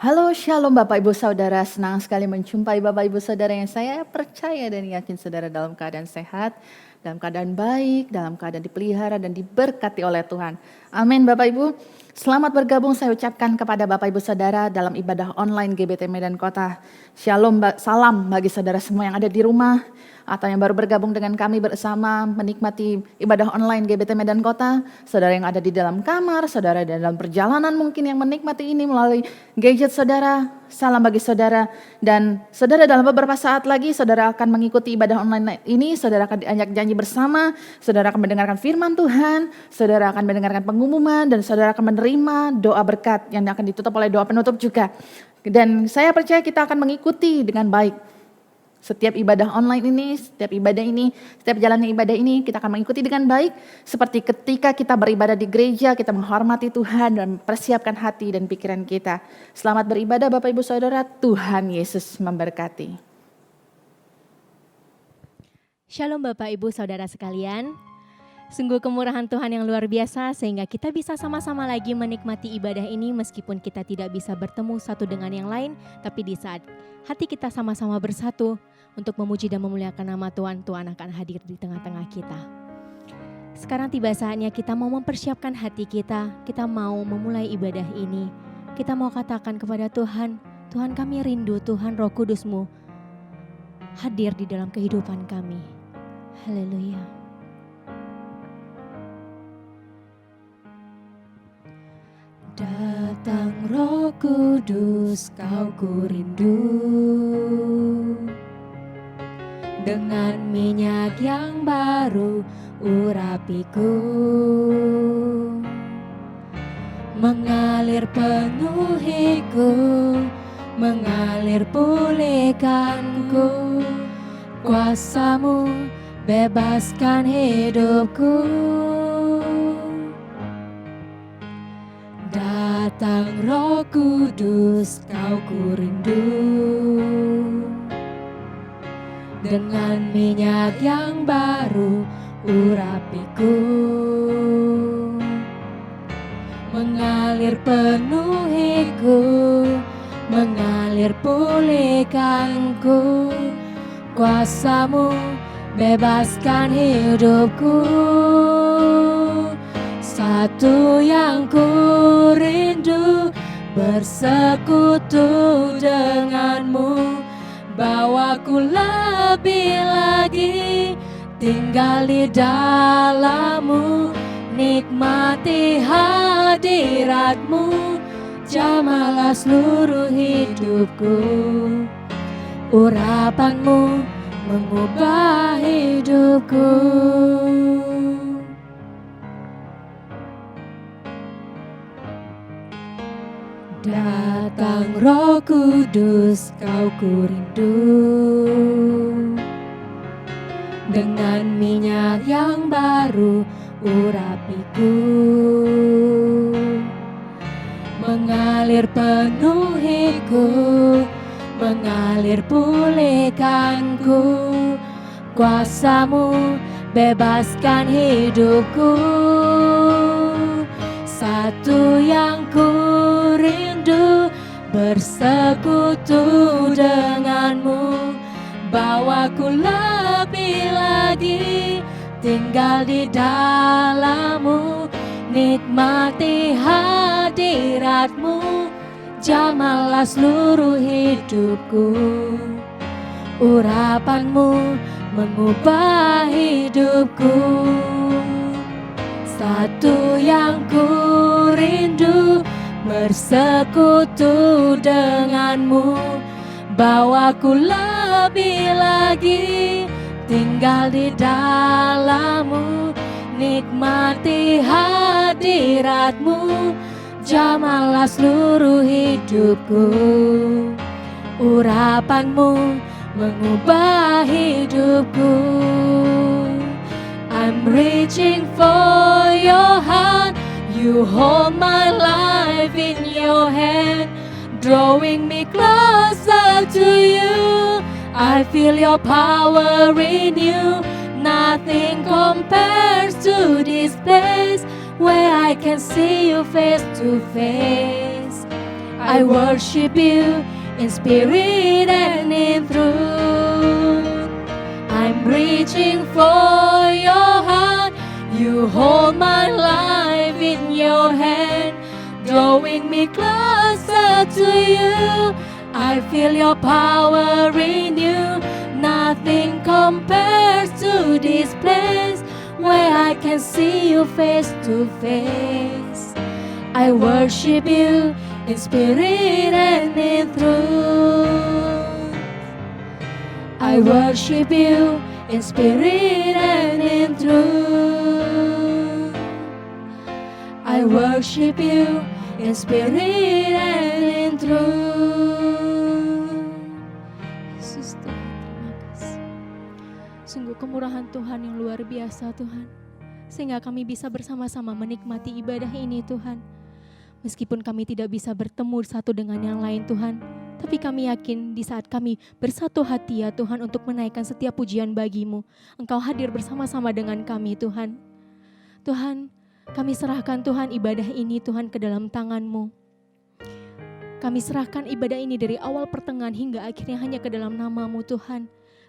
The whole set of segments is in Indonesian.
Halo, shalom Bapak Ibu Saudara, senang sekali menjumpai Bapak Ibu Saudara yang saya percaya dan yakin saudara dalam keadaan sehat, dalam keadaan baik, dalam keadaan dipelihara dan diberkati oleh Tuhan. Amin Bapak Ibu. Selamat bergabung saya ucapkan kepada Bapak Ibu Saudara dalam ibadah online GBT Medan Kota. Shalom, salam bagi saudara semua yang ada di rumah atau yang baru bergabung dengan kami bersama menikmati ibadah online GBT Medan Kota, saudara yang ada di dalam kamar, saudara di dalam perjalanan mungkin yang menikmati ini melalui gadget saudara, salam bagi saudara. Dan saudara dalam beberapa saat lagi saudara akan mengikuti ibadah online ini, saudara akan diajak janji bersama, saudara akan mendengarkan firman Tuhan, saudara akan mendengarkan pengumuman, dan saudara akan menerima doa berkat yang akan ditutup oleh doa penutup juga. Dan saya percaya kita akan mengikuti dengan baik. Setiap ibadah online ini, setiap jalannya ibadah ini kita akan mengikuti dengan baik. Seperti ketika kita beribadah di gereja, kita menghormati Tuhan dan persiapkan hati dan pikiran kita. Selamat beribadah Bapak Ibu Saudara, Tuhan Yesus memberkati. Shalom Bapak Ibu Saudara sekalian. Sungguh kemurahan Tuhan yang luar biasa sehingga kita bisa sama-sama lagi menikmati ibadah ini meskipun kita tidak bisa bertemu satu dengan yang lain. Tapi di saat hati kita sama-sama bersatu untuk memuji dan memuliakan nama Tuhan, Tuhan akan hadir di tengah-tengah kita. Sekarang tiba saatnya kita mau mempersiapkan hati kita mau memulai ibadah ini. Kita mau katakan kepada Tuhan, Tuhan kami rindu Tuhan Roh Kudus-Mu hadir di dalam kehidupan kami. Haleluya. Datang Roh Kudus, Kau ku rindu. Dengan minyak yang baru urapiku, mengalir penuhiku, mengalir pulihkanku. Kuasa-Mu bebaskan hidupku. Datang Roh Kudus, Kau ku rindu. Dengan minyak yang baru urapiku, mengalir penuhiku, mengalir pulihkanku. Kuasa-Mu bebaskan hidupku. Satu yang ku rindu, bersekutu denganmu. Bawaku lebih lagi tinggal di dalam-Mu, nikmati hadirat-Mu, jamahlah seluruh hidupku. Urapan-Mu mengubah hidupku. Datang Roh Kudus, Kau ku rindu. Dengan minyak yang baru urapiku, mengalir penuhiku, mengalir pulihkanku. Kuasa-Mu bebaskan hidupku. Satu yang ku rindu, bersekutu denganmu. Bawaku lebih lagi tinggal di dalam-Mu, nikmati hadirat-Mu, jamahlah seluruh hidupku. Urapan-Mu mengubah hidupku. Satu yang ku rindu, bersekutu denganmu. Bawaku lebih lagi tinggal di dalam-Mu, nikmati hadirat-Mu, jamahlah seluruh hidupku. Urapan-Mu mengubah hidupku. I'm reaching for your heart. You hold my life in your hand, drawing me closer to you. I feel your power in you. Nothing compares to this place where I can see you face to face. I worship you in spirit and in truth. I'm reaching for your heart. You hold my life in your hand, drawing me closer to you. I feel your power in you. Nothing compares to this place where I can see you face to face. I worship you in spirit and in truth. I worship you in spirit and in truth. I worship you in spirit and in truth. Yesus Tuhan, terima kasih. Sungguh kemurahan Tuhan yang luar biasa Tuhan, sehingga kami bisa bersama-sama menikmati ibadah ini Tuhan. Meskipun kami tidak bisa bertemu satu dengan yang lain Tuhan, tapi kami yakin di saat kami bersatu hati ya Tuhan untuk menaikkan setiap pujian bagi-Mu, Engkau hadir bersama-sama dengan kami Tuhan. Tuhan, kami serahkan Tuhan ibadah ini Tuhan ke dalam tangan-Mu. Kami serahkan ibadah ini dari awal pertengahan hingga akhirnya hanya ke dalam nama-Mu Tuhan.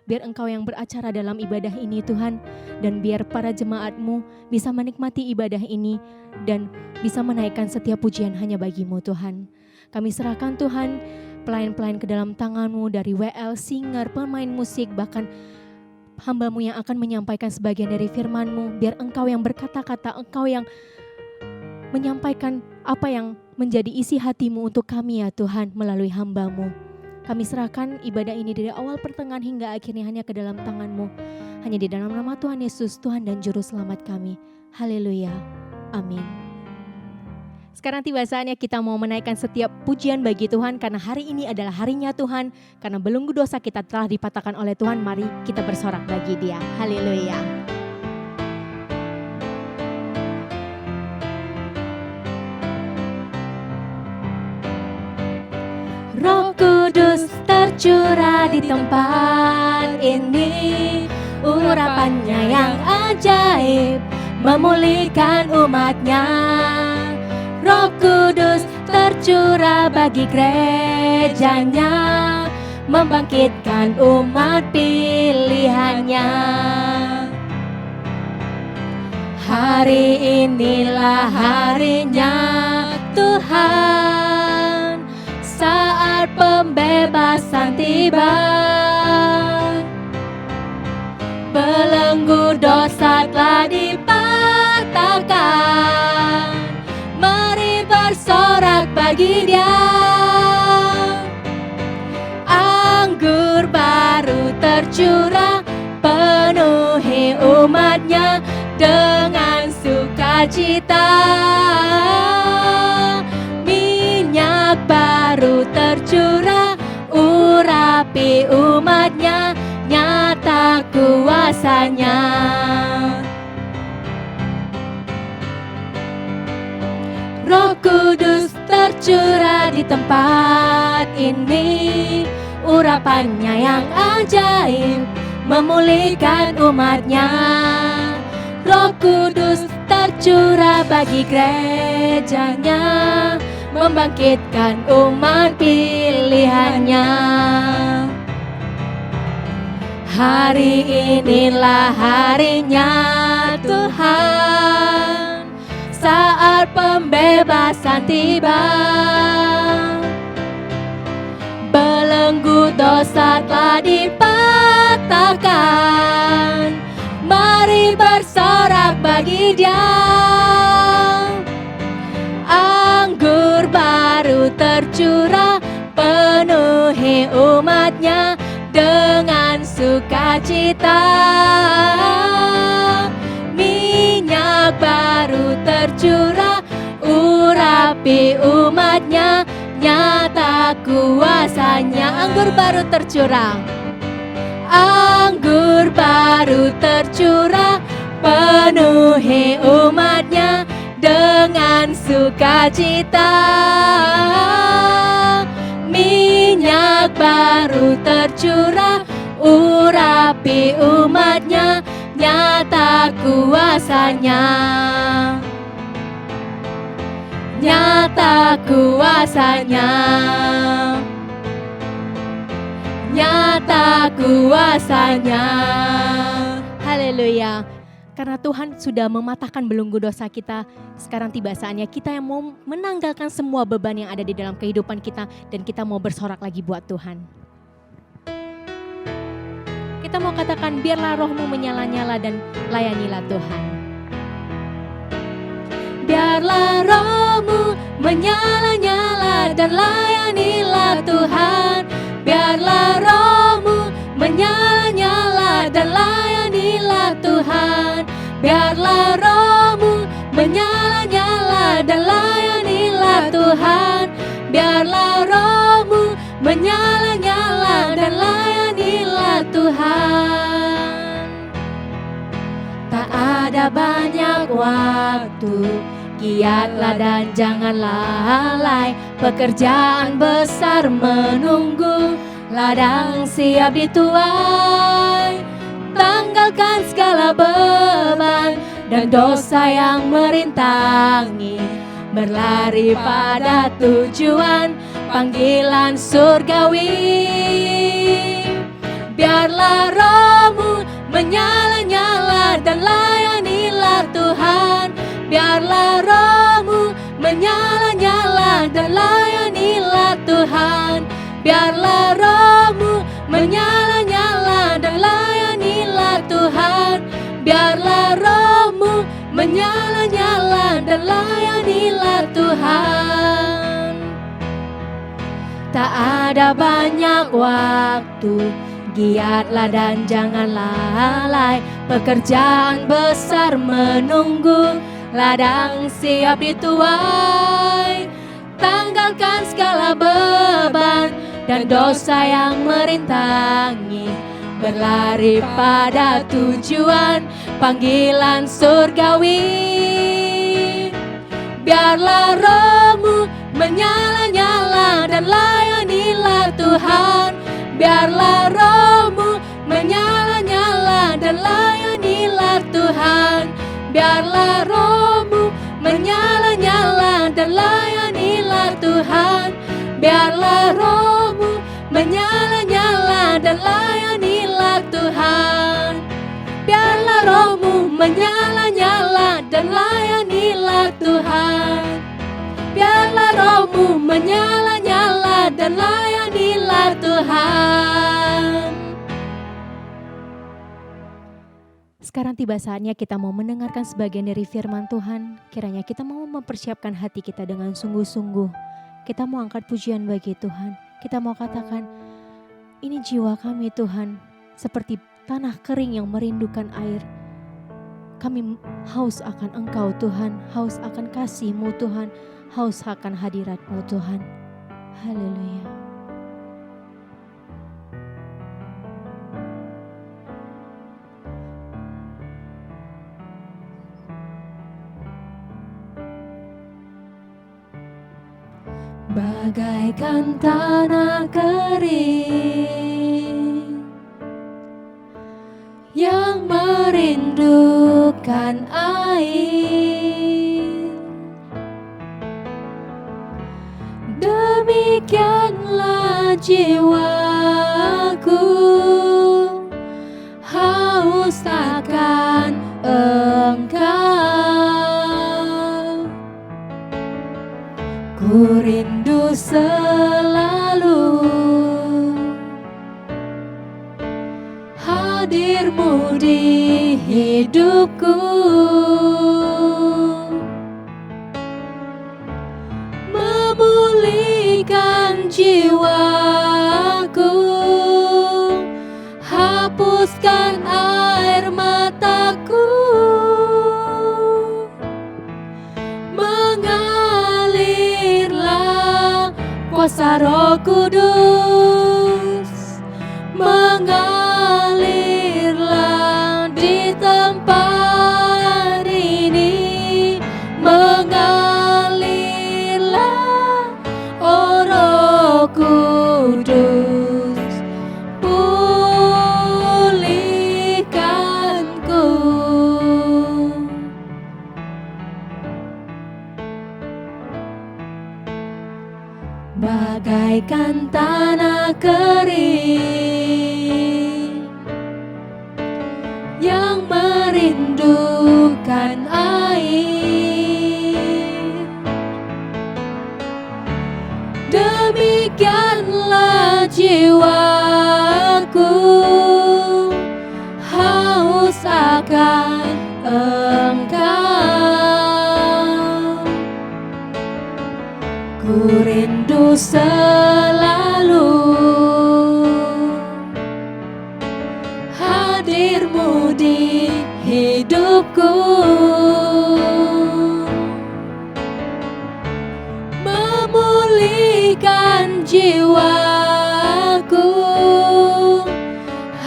Biar Engkau yang beracara dalam ibadah ini Tuhan, dan biar para jemaat-Mu bisa menikmati ibadah ini dan bisa menaikkan setiap pujian hanya bagi-Mu Tuhan. Kami serahkan Tuhan pelayan-pelayan ke dalam tangan-Mu, dari WL, singer, pemain musik, bahkan hamba-Mu yang akan menyampaikan sebagian dari firman-Mu. Biar Engkau yang berkata-kata, Engkau yang menyampaikan apa yang menjadi isi hati-Mu untuk kami ya Tuhan melalui hamba-Mu. Kami serahkan ibadah ini dari awal pertengahan hingga akhirnya hanya ke dalam tangan-Mu. Hanya di dalam nama Tuhan Yesus, Tuhan dan Juru Selamat kami. Haleluya. Amin. Sekarang tiba saatnya kita mau menaikkan setiap pujian bagi Tuhan, karena hari ini adalah harinya Tuhan. Karena belenggu dosa kita telah dipatahkan oleh Tuhan, mari kita bersorak bagi Dia. Haleluya. Roh Kudus tercurah di tempat ini, urapannya yang ajaib memulihkan umatnya. Roh Kudus tercurah bagi gerejanya, membangkitkan umat pilihannya. Hari inilah harinya Tuhan, saat pembebasan tiba. Belenggu dosa telah dipatahkan, mari bersorak bagi Dia. Anggur baru tercurah, penuhi umatnya dengan sukacita. Minyak baru tercurah, urapi umatnya, nyata kuasanya. Roh Kudus tercurah di tempat ini, urapannya yang ajaib memulihkan umatnya. Roh Kudus tercurah bagi gerejanya, membangkitkan umat pilihannya. Hari inilah harinya Tuhan, saat pembebasan tiba. Belenggu dosa telah dipatahkan, mari bersorak bagi Dia. Anggur baru tercurah, penuhi umatnya dengan sukacita. Minyak baru tercurah, urapi umatnya, nyata kuasanya. Anggur baru tercurah, anggur baru tercurah, penuhi umatnya dengan sukacita. Minyak baru tercurah, urapi umatnya, nyata kuasanya. nyata kuasanya, nyata kuasanya. Haleluya. Karena Tuhan sudah mematahkan belenggu dosa kita, sekarang tiba saatnya kita yang mau menanggalkan semua beban yang ada di dalam kehidupan kita dan kita mau bersorak lagi buat Tuhan. Kita mau katakan, biarlah rohmu menyala-nyala dan layanilah Tuhan. Biarlah rohmu menyala-nyala dan layanilah Tuhan. Biarlah rohmu menyala-nyala dan layanilah Tuhan. Biarlah rohmu menyala-nyala dan layanilah Tuhan. Biarlah rohmu menyala-nyala dan layanilah Tuhan. Tak ada banyak waktu, giatlah dan jangan lalai. Pekerjaan besar menunggu, ladang siap dituai. Tanggalkan segala beban dan dosa yang merintangi, berlari pada tujuan panggilan surgawi. Biarlah rohmu menyala-nyala dan layanilah Tuhan. Biarlah rohmu menyala-nyala dan layanilah Tuhan. Biarlah rohmu menyala-nyala dan layanilah Tuhan. Biarlah rohmu menyala-nyala dan layanilah Tuhan. Tak ada banyak waktu, giatlah dan jangan lalai. Pekerjaan besar menunggu, ladang siap dituai. Tanggalkan segala beban dan dosa yang merintangi, berlari pada tujuan panggilan surgawi. Biarlah rohmu menyala-nyala dan layanilah Tuhan. Biarlah rohmu menyala-nyala dan layanilah Tuhan. Biarlah rohmu menyala-nyala dan layanilah Tuhan. Biarlah rohmu menyala-nyala dan layanilah Tuhan. Biarlah rohmu menyala-nyala dan layanilah Tuhan. Biarlah rohmu menyala-nyala dan layanilah Tuhan. Sekarang tiba saatnya kita mau mendengarkan sebagian dari firman Tuhan. Kiranya kita mau mempersiapkan hati kita dengan sungguh-sungguh. Kita mau angkat pujian bagi Tuhan. Kita mau katakan, ini jiwa kami Tuhan, seperti tanah kering yang merindukan air. Kami haus akan Engkau Tuhan, haus akan kasih-Mu Tuhan, haus akan hadirat-Mu Tuhan. Haleluya. Bagaikan tanah kering yang merindukan air, demikianlah jiwaku haus akan Engkau. Ku rindu selalu hadir-Mu di hidupku, memulihkan jiwaku, hapuskan air mataku, mengalirlah kuasa Roh Kudus, mengalirlah di tempat ini, mengalirlah oh Roh Kudus, pulihkanku. bagaikan tanah kering yang merindukan air. Demikianlah jiwaku haus akan Engkau. Ku rindu selalu hadir-Mu di hidupku, memulihkan jiwaku,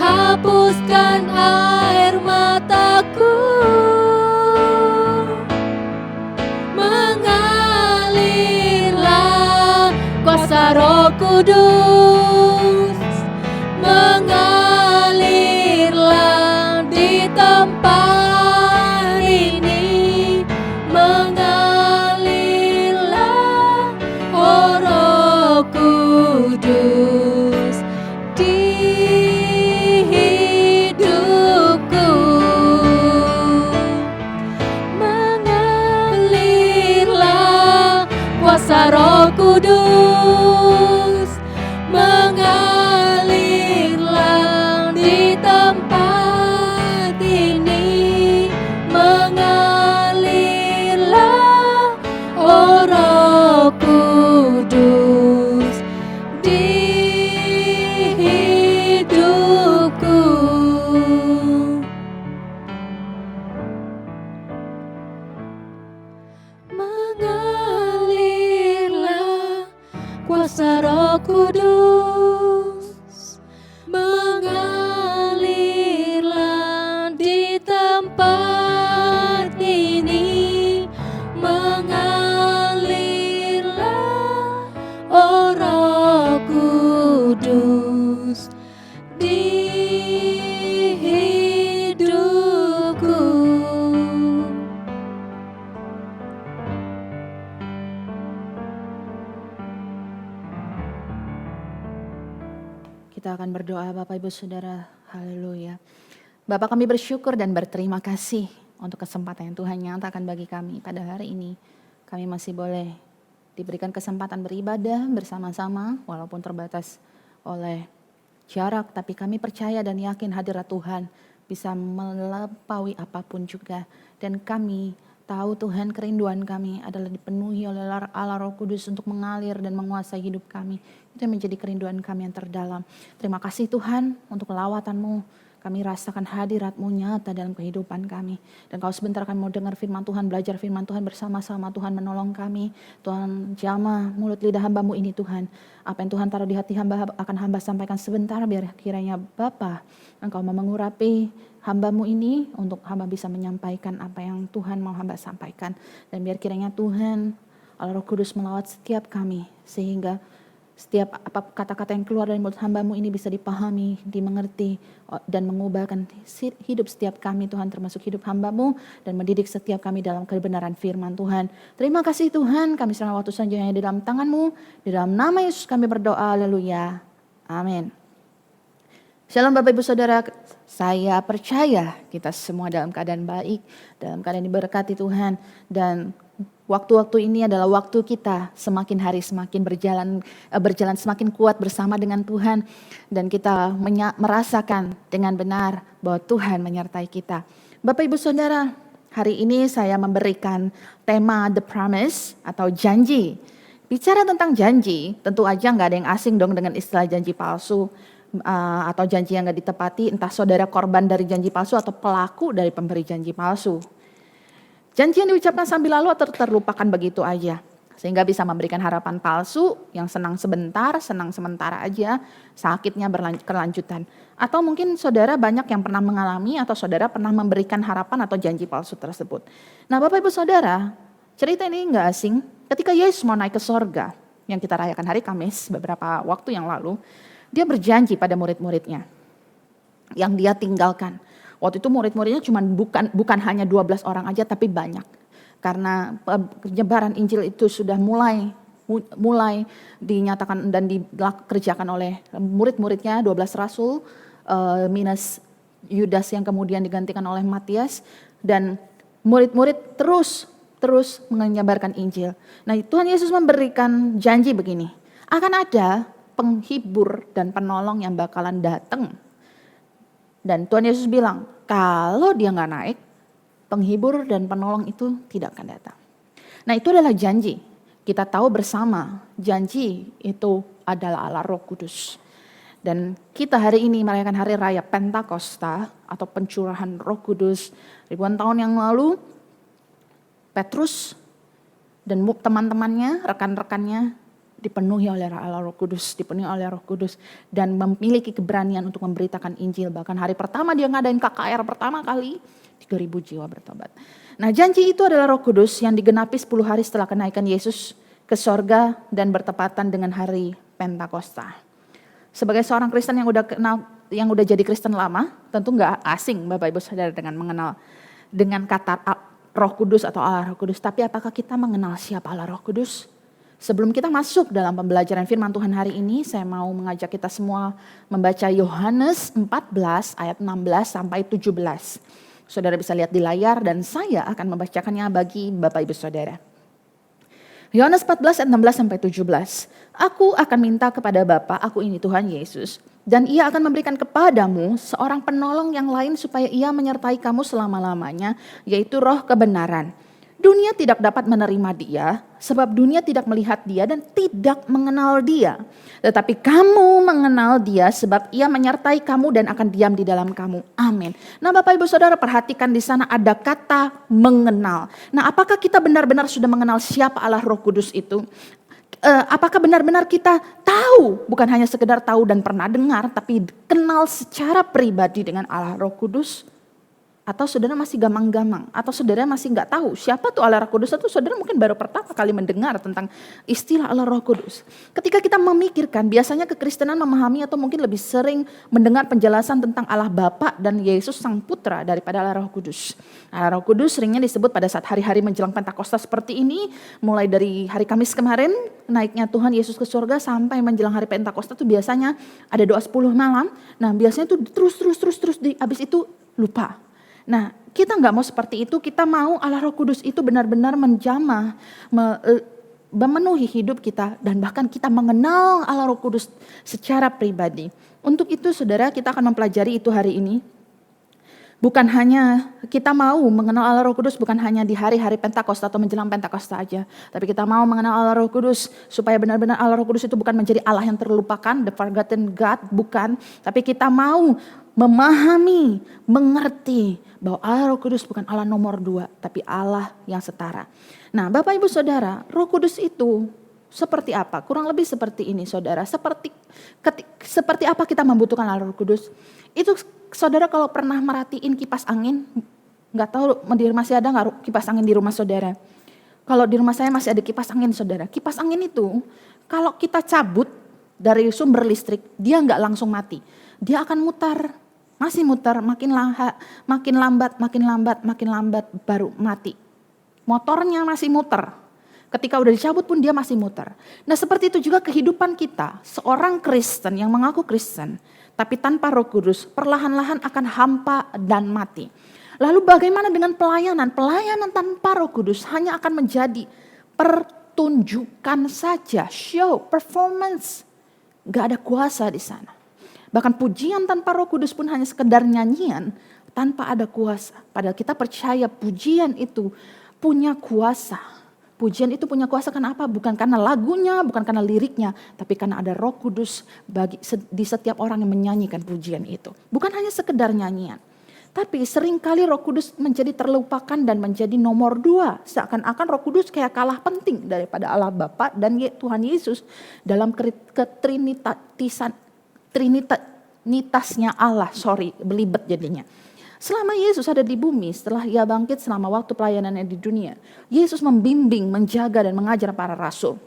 hapuskan air mataku, mengalirlah kuasa Roh Kudus, mengalirlah di tempat ini, mengalirlah oh Roh Kudus di hidupku, mengalirlah kuasa Roh Kudus, mengalirlah di tempat ini, mengalirlah oh Roh Kudus di hidupku. Mengalirlah kuasa Roh Kudus, mengalirlah di tempat ini, mengalirlah oh Roh Kudus di hidupku. Kita akan berdoa Bapak Ibu Saudara, haleluya. Bapak, kami bersyukur dan berterima kasih untuk kesempatan yang Tuhan nyatakan bagi kami pada hari ini. Kami masih boleh diberikan kesempatan beribadah bersama-sama walaupun terbatas oleh jarak, tapi kami percaya dan yakin hadirat Tuhan bisa melampaui apapun juga. Dan kami tahu Tuhan, kerinduan kami adalah dipenuhi oleh Allah Roh Kudus untuk mengalir dan menguasai hidup kami. Itu yang menjadi kerinduan kami yang terdalam. Terima kasih Tuhan untuk lawatan-Mu. Kami rasakan hadirat-Mu nyata dalam kehidupan kami. Dan kalau sebentar kami mau dengar firman Tuhan, belajar firman Tuhan bersama-sama, Tuhan menolong kami. Tuhan jamah mulut lidah hamba-Mu ini Tuhan. Apa yang Tuhan taruh di hati hamba akan hamba sampaikan sebentar, biar kiranya Bapa Engkau mau mengurapi hamba-Mu ini untuk hamba bisa menyampaikan apa yang Tuhan mau hamba sampaikan. Dan biar kiranya Tuhan Allah Roh Kudus melawat setiap kami, sehingga setiap apa kata-kata yang keluar dari mulut hamba-Mu ini bisa dipahami, dimengerti, dan mengubahkan hidup setiap kami Tuhan, termasuk hidup hamba-Mu, dan mendidik setiap kami dalam kebenaran firman Tuhan. Terima kasih Tuhan, kami serahkan waktu selanjutnya di dalam tangan-Mu. Di dalam nama Yesus kami berdoa, haleluya, amin. Shalom Bapak Ibu Saudara, saya percaya kita semua dalam keadaan baik, dalam keadaan diberkati Tuhan, dan waktu-waktu ini adalah waktu kita semakin hari semakin berjalan semakin kuat bersama dengan Tuhan, dan kita merasakan dengan benar bahwa Tuhan menyertai kita. Bapak Ibu Saudara, hari ini saya memberikan tema The Promise atau janji. Bicara tentang janji, tentu aja nggak ada yang asing dong dengan istilah janji palsu. Atau janji yang gak ditepati, entah saudara korban dari janji palsu atau pelaku dari pemberi janji palsu. Janji yang diucapkan sambil lalu atau terlupakan begitu aja, sehingga bisa memberikan harapan palsu yang senang sebentar, senang sementara aja, sakitnya berkelanjutan. Atau mungkin saudara banyak yang pernah mengalami atau saudara pernah memberikan harapan atau janji palsu tersebut. Nah Bapak Ibu Saudara, cerita ini gak asing. Ketika Yesus mau naik ke sorga, yang kita rayakan hari Kamis beberapa waktu yang lalu, dia berjanji pada murid-muridnya yang dia tinggalkan. Waktu itu murid-muridnya bukan hanya 12 orang aja, tapi banyak. Karena penyebaran Injil itu sudah mulai mulai dinyatakan dan dikerjakan oleh murid-muridnya 12 rasul minus Yudas yang kemudian digantikan oleh Matias, dan murid-murid terus menyebarkan Injil. Nah, Tuhan Yesus memberikan janji begini, akan ada penghibur dan penolong yang bakalan datang. Dan Tuhan Yesus bilang, kalau dia nggak naik, penghibur dan penolong itu tidak akan datang. Nah, itu adalah janji. Kita tahu bersama, janji itu adalah Allah Roh Kudus. Dan kita hari ini merayakan hari raya Pentakosta atau pencurahan Roh Kudus ribuan tahun yang lalu. Petrus dan teman-temannya, rekan-rekannya dipenuhi oleh Allah Roh Kudus, dan memiliki keberanian untuk memberitakan Injil. Bahkan hari pertama dia ngadain KKR pertama kali, 3.000 jiwa bertobat. Nah, janji itu adalah Roh Kudus yang digenapi 10 hari setelah kenaikan Yesus ke sorga dan bertepatan dengan hari Pentakosta. Sebagai seorang Kristen yang udah jadi Kristen lama, tentu nggak asing Bapak Ibu Saudara dengan mengenal dengan kata Roh Kudus atau Allah Roh Kudus. Tapi apakah kita mengenal siapa Allah Roh Kudus? Sebelum kita masuk dalam pembelajaran firman Tuhan hari ini, saya mau mengajak kita semua membaca Yohanes 14 ayat 16 sampai 17. Saudara bisa lihat di layar dan saya akan membacakannya bagi Bapak Ibu Saudara. Yohanes 14 ayat 16 sampai 17. Aku akan minta kepada Bapa, aku ini Tuhan Yesus, dan ia akan memberikan kepadamu seorang penolong yang lain supaya ia menyertai kamu selama-lamanya, yaitu Roh kebenaran. Dunia tidak dapat menerima dia, sebab dunia tidak melihat dia dan tidak mengenal dia. Tetapi kamu mengenal dia sebab ia menyertai kamu dan akan diam di dalam kamu. Amin. Nah, Bapak Ibu Saudara, perhatikan di sana ada kata mengenal. Nah, apakah kita benar-benar sudah mengenal siapa Allah Roh Kudus itu? Apakah benar-benar kita tahu, bukan hanya sekedar tahu dan pernah dengar, tapi kenal secara pribadi dengan Allah Roh Kudus? Atau saudara masih gamang-gamang, atau saudara masih nggak tahu siapa tuh Allah Roh Kudus, atau saudara mungkin baru pertama kali mendengar tentang istilah Allah Roh Kudus. Ketika kita memikirkan, biasanya kekristenan memahami atau mungkin lebih sering mendengar penjelasan tentang Allah Bapa dan Yesus Sang Putra daripada Allah Roh Kudus. Allah Roh Kudus seringnya disebut pada saat hari-hari menjelang Pentakosta seperti ini, mulai dari hari Kamis kemarin, naiknya Tuhan Yesus ke surga sampai menjelang hari Pentakosta itu biasanya ada doa 10 malam. Nah, biasanya itu terus habis itu lupa. Nah, kita nggak mau seperti itu, kita mau Allah Roh Kudus itu benar-benar menjamah, memenuhi hidup kita, dan bahkan kita mengenal Allah Roh Kudus secara pribadi. Untuk itu saudara, kita akan mempelajari itu hari ini. Bukan hanya kita mau mengenal Allah Roh Kudus bukan hanya di hari-hari Pentakosta atau menjelang Pentakosta aja. Tapi kita mau mengenal Allah Roh Kudus supaya benar-benar Allah Roh Kudus itu bukan menjadi Allah yang terlupakan, the forgotten God, bukan. Tapi kita mau memahami, mengerti bahwa Allah Roh Kudus bukan Allah nomor 2, tapi Allah yang setara. Nah, Bapak Ibu Saudara, Roh Kudus itu seperti apa? Kurang lebih seperti ini Saudara. Seperti apa kita membutuhkan Allah Roh Kudus? Itu Saudara kalau pernah merhatiin kipas angin, nggak tahu masih ada nggak kipas angin di rumah Saudara? Kalau di rumah saya masih ada kipas angin Saudara. Kipas angin itu kalau kita cabut dari sumber listrik, dia nggak langsung mati. Dia akan mutar, masih mutar, makin lambat baru mati. Motornya masih muter. Ketika udah dicabut pun dia masih muter. Nah, seperti itu juga kehidupan kita. Seorang Kristen yang mengaku Kristen, tapi tanpa Roh Kudus, perlahan-lahan akan hampa dan mati. Lalu bagaimana dengan pelayanan? Pelayanan tanpa Roh Kudus hanya akan menjadi pertunjukan saja, show, performance. Gak ada kuasa di sana. Bahkan pujian tanpa Roh Kudus pun hanya sekedar nyanyian tanpa ada kuasa. Padahal kita percaya pujian itu punya kuasa. Pujian itu punya kuasa kenapa? Bukan karena lagunya, bukan karena liriknya, tapi karena ada Roh Kudus di setiap orang yang menyanyikan pujian itu. Bukan hanya sekedar nyanyian. Tapi seringkali Roh Kudus menjadi terlupakan dan menjadi nomor 2. Seakan-akan Roh Kudus kayak kalah penting daripada Allah Bapa dan Tuhan Yesus dalam Trinitasnya Allah, belibet jadinya. Selama Yesus ada di bumi, setelah ia bangkit selama waktu pelayanannya di dunia, Yesus membimbing, menjaga dan mengajar para rasul.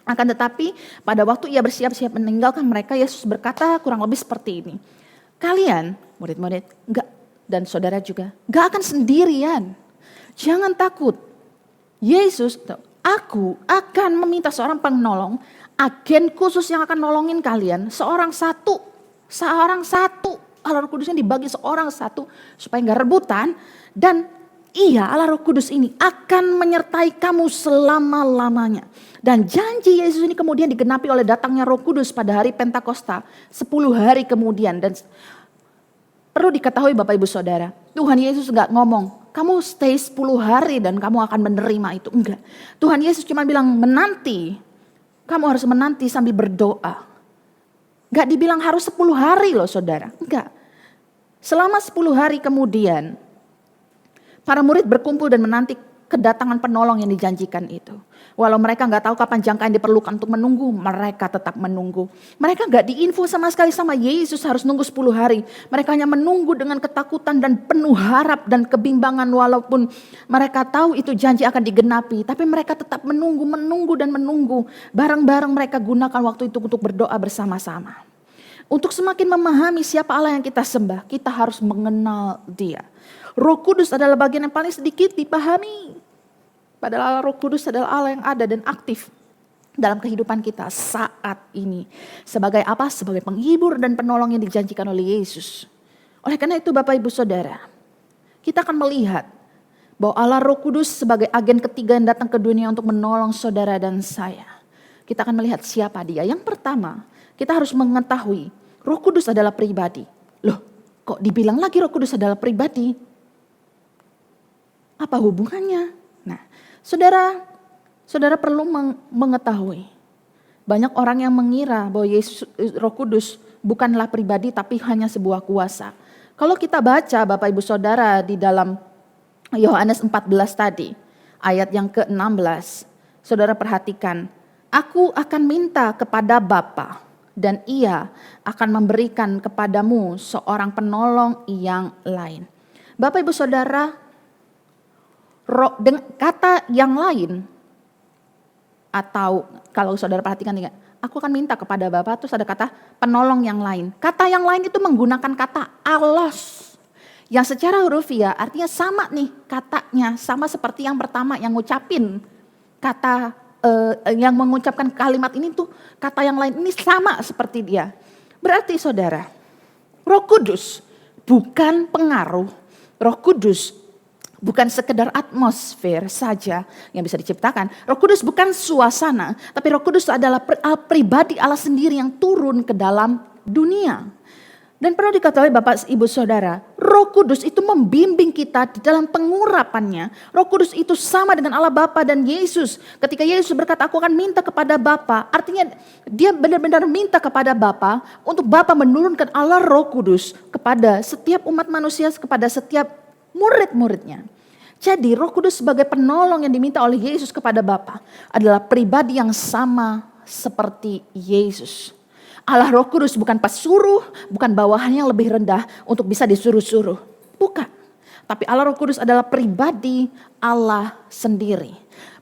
Akan tetapi pada waktu ia bersiap-siap meninggalkan mereka, Yesus berkata kurang lebih seperti ini. Kalian, murid-murid, dan saudara juga, gak akan sendirian. Jangan takut. Aku akan meminta seorang penolong, agen khusus yang akan nolongin kalian, seorang satu. Allah Roh Kudusnya dibagi seorang satu supaya nggak rebutan. Dan iya, Allah Roh Kudus ini akan menyertai kamu selama-lamanya. Dan janji Yesus ini kemudian digenapi oleh datangnya Roh Kudus pada hari Pentakosta 10 hari kemudian. Dan perlu diketahui Bapak Ibu Saudara, Tuhan Yesus gak ngomong, kamu stay 10 hari dan kamu akan menerima itu. Enggak. Tuhan Yesus cuma bilang menanti. Kamu harus menanti sambil berdoa. Gak dibilang harus 10 hari loh saudara. Enggak. Selama 10 hari kemudian, para murid berkumpul dan menanti kedatangan penolong yang dijanjikan itu. Walau mereka gak tahu kapan jangka yang diperlukan untuk menunggu, mereka tetap menunggu. Mereka gak diinfo sama sekali sama Yesus harus nunggu 10 hari. Mereka hanya menunggu dengan ketakutan dan penuh harap dan kebimbangan walaupun mereka tahu itu janji akan digenapi. Tapi mereka tetap menunggu dan menunggu. Bareng-bareng mereka gunakan waktu itu untuk berdoa bersama-sama. Untuk semakin memahami siapa Allah yang kita sembah, kita harus mengenal Dia. Roh Kudus adalah bagian yang paling sedikit dipahami. Padahal Roh Kudus adalah Allah yang ada dan aktif dalam kehidupan kita saat ini. Sebagai apa? Sebagai penghibur dan penolong yang dijanjikan oleh Yesus. Oleh karena itu Bapak Ibu Saudara, kita akan melihat bahwa Allah Roh Kudus sebagai agen ketiga yang datang ke dunia untuk menolong saudara dan saya. Kita akan melihat siapa Dia. Yang pertama, kita harus mengetahui Roh Kudus adalah pribadi. Loh, kok dibilang lagi Roh Kudus adalah pribadi? Apa hubungannya? Nah, saudara perlu mengetahui. Banyak orang yang mengira bahwa Yesus Roh Kudus bukanlah pribadi tapi hanya sebuah kuasa. Kalau kita baca Bapak Ibu Saudara di dalam Yohanes 14 tadi, ayat yang ke-16. Saudara perhatikan, aku akan minta kepada Bapa dan Ia akan memberikan kepadamu seorang penolong yang lain. Bapak Ibu Saudara, dengan kata yang lain, atau kalau saudara perhatikan, aku akan minta kepada Bapa, terus ada kata penolong yang lain. Kata yang lain itu menggunakan kata alos, yang secara hurufiah artinya sama nih katanya, sama seperti yang pertama yang ngucapin kata, yang mengucapkan kalimat ini tuh kata yang lain ini sama seperti dia. Berarti saudara, Roh Kudus bukan pengaruh, Roh Kudus bukan sekedar atmosfer saja yang bisa diciptakan. Roh Kudus bukan suasana, tapi Roh Kudus adalah pribadi Allah sendiri yang turun ke dalam dunia. Dan perlu diketahui Bapak Ibu Saudara, Roh Kudus itu membimbing kita di dalam pengurapannya. Roh Kudus itu sama dengan Allah Bapa dan Yesus. Ketika Yesus berkata, aku akan minta kepada Bapa, artinya dia benar-benar minta kepada Bapa untuk Bapa menurunkan Allah Roh Kudus kepada setiap umat manusia, kepada setiap murid-muridnya. Jadi Roh Kudus sebagai penolong yang diminta oleh Yesus kepada Bapa adalah pribadi yang sama seperti Yesus. Allah Roh Kudus bukan pesuruh, bukan bawahan yang lebih rendah untuk bisa disuruh-suruh. Bukan. Tapi Allah Roh Kudus adalah pribadi Allah sendiri.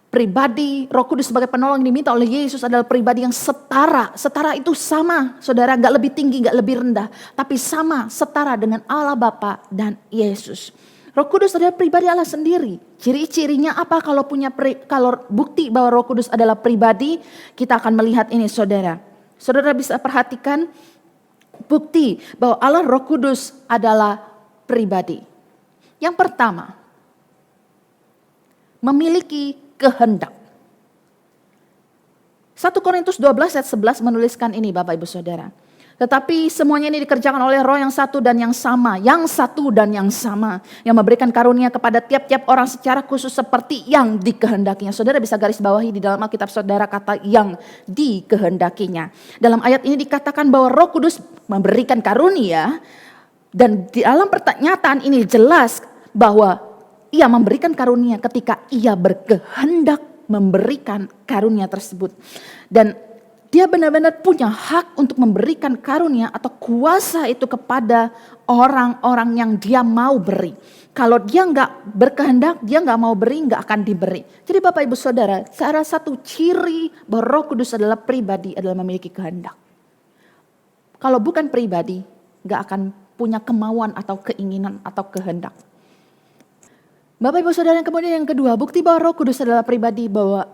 Pribadi Roh Kudus sebagai penolong yang diminta oleh Yesus adalah pribadi yang setara. Setara itu sama, saudara, gak lebih tinggi, gak lebih rendah. Tapi sama, setara dengan Allah Bapa dan Yesus. Roh Kudus adalah pribadi Allah sendiri. Ciri-cirinya apa kalau bukti bahwa Roh Kudus adalah pribadi, kita akan melihat ini saudara. Saudara bisa perhatikan bukti bahwa Allah Roh Kudus adalah pribadi. Yang pertama, memiliki kehendak. 1 Korintus 12 ayat 11 menuliskan ini Bapak Ibu Saudara. Tetapi semuanya ini dikerjakan oleh Roh yang satu dan yang sama. Yang satu dan yang sama. Yang memberikan karunia kepada tiap-tiap orang secara khusus seperti yang dikehendakinya. Saudara bisa garis bawahi di dalam Alkitab saudara kata yang dikehendakinya. Dalam ayat ini dikatakan bahwa Roh Kudus memberikan karunia. Dan di dalam pernyataan ini jelas bahwa ia memberikan karunia ketika ia berkehendak memberikan karunia tersebut. Dan dia benar-benar punya hak untuk memberikan karunia atau kuasa itu kepada orang-orang yang dia mau beri. Kalau dia nggak berkehendak, dia nggak mau beri, nggak akan diberi. Jadi Bapak Ibu Saudara, salah satu ciri bahwa Roh Kudus adalah pribadi adalah memiliki kehendak. Kalau bukan pribadi, nggak akan punya kemauan atau keinginan atau kehendak. Bapak Ibu Saudara yang kemudian yang kedua, bukti bahwa Roh Kudus adalah pribadi bahwa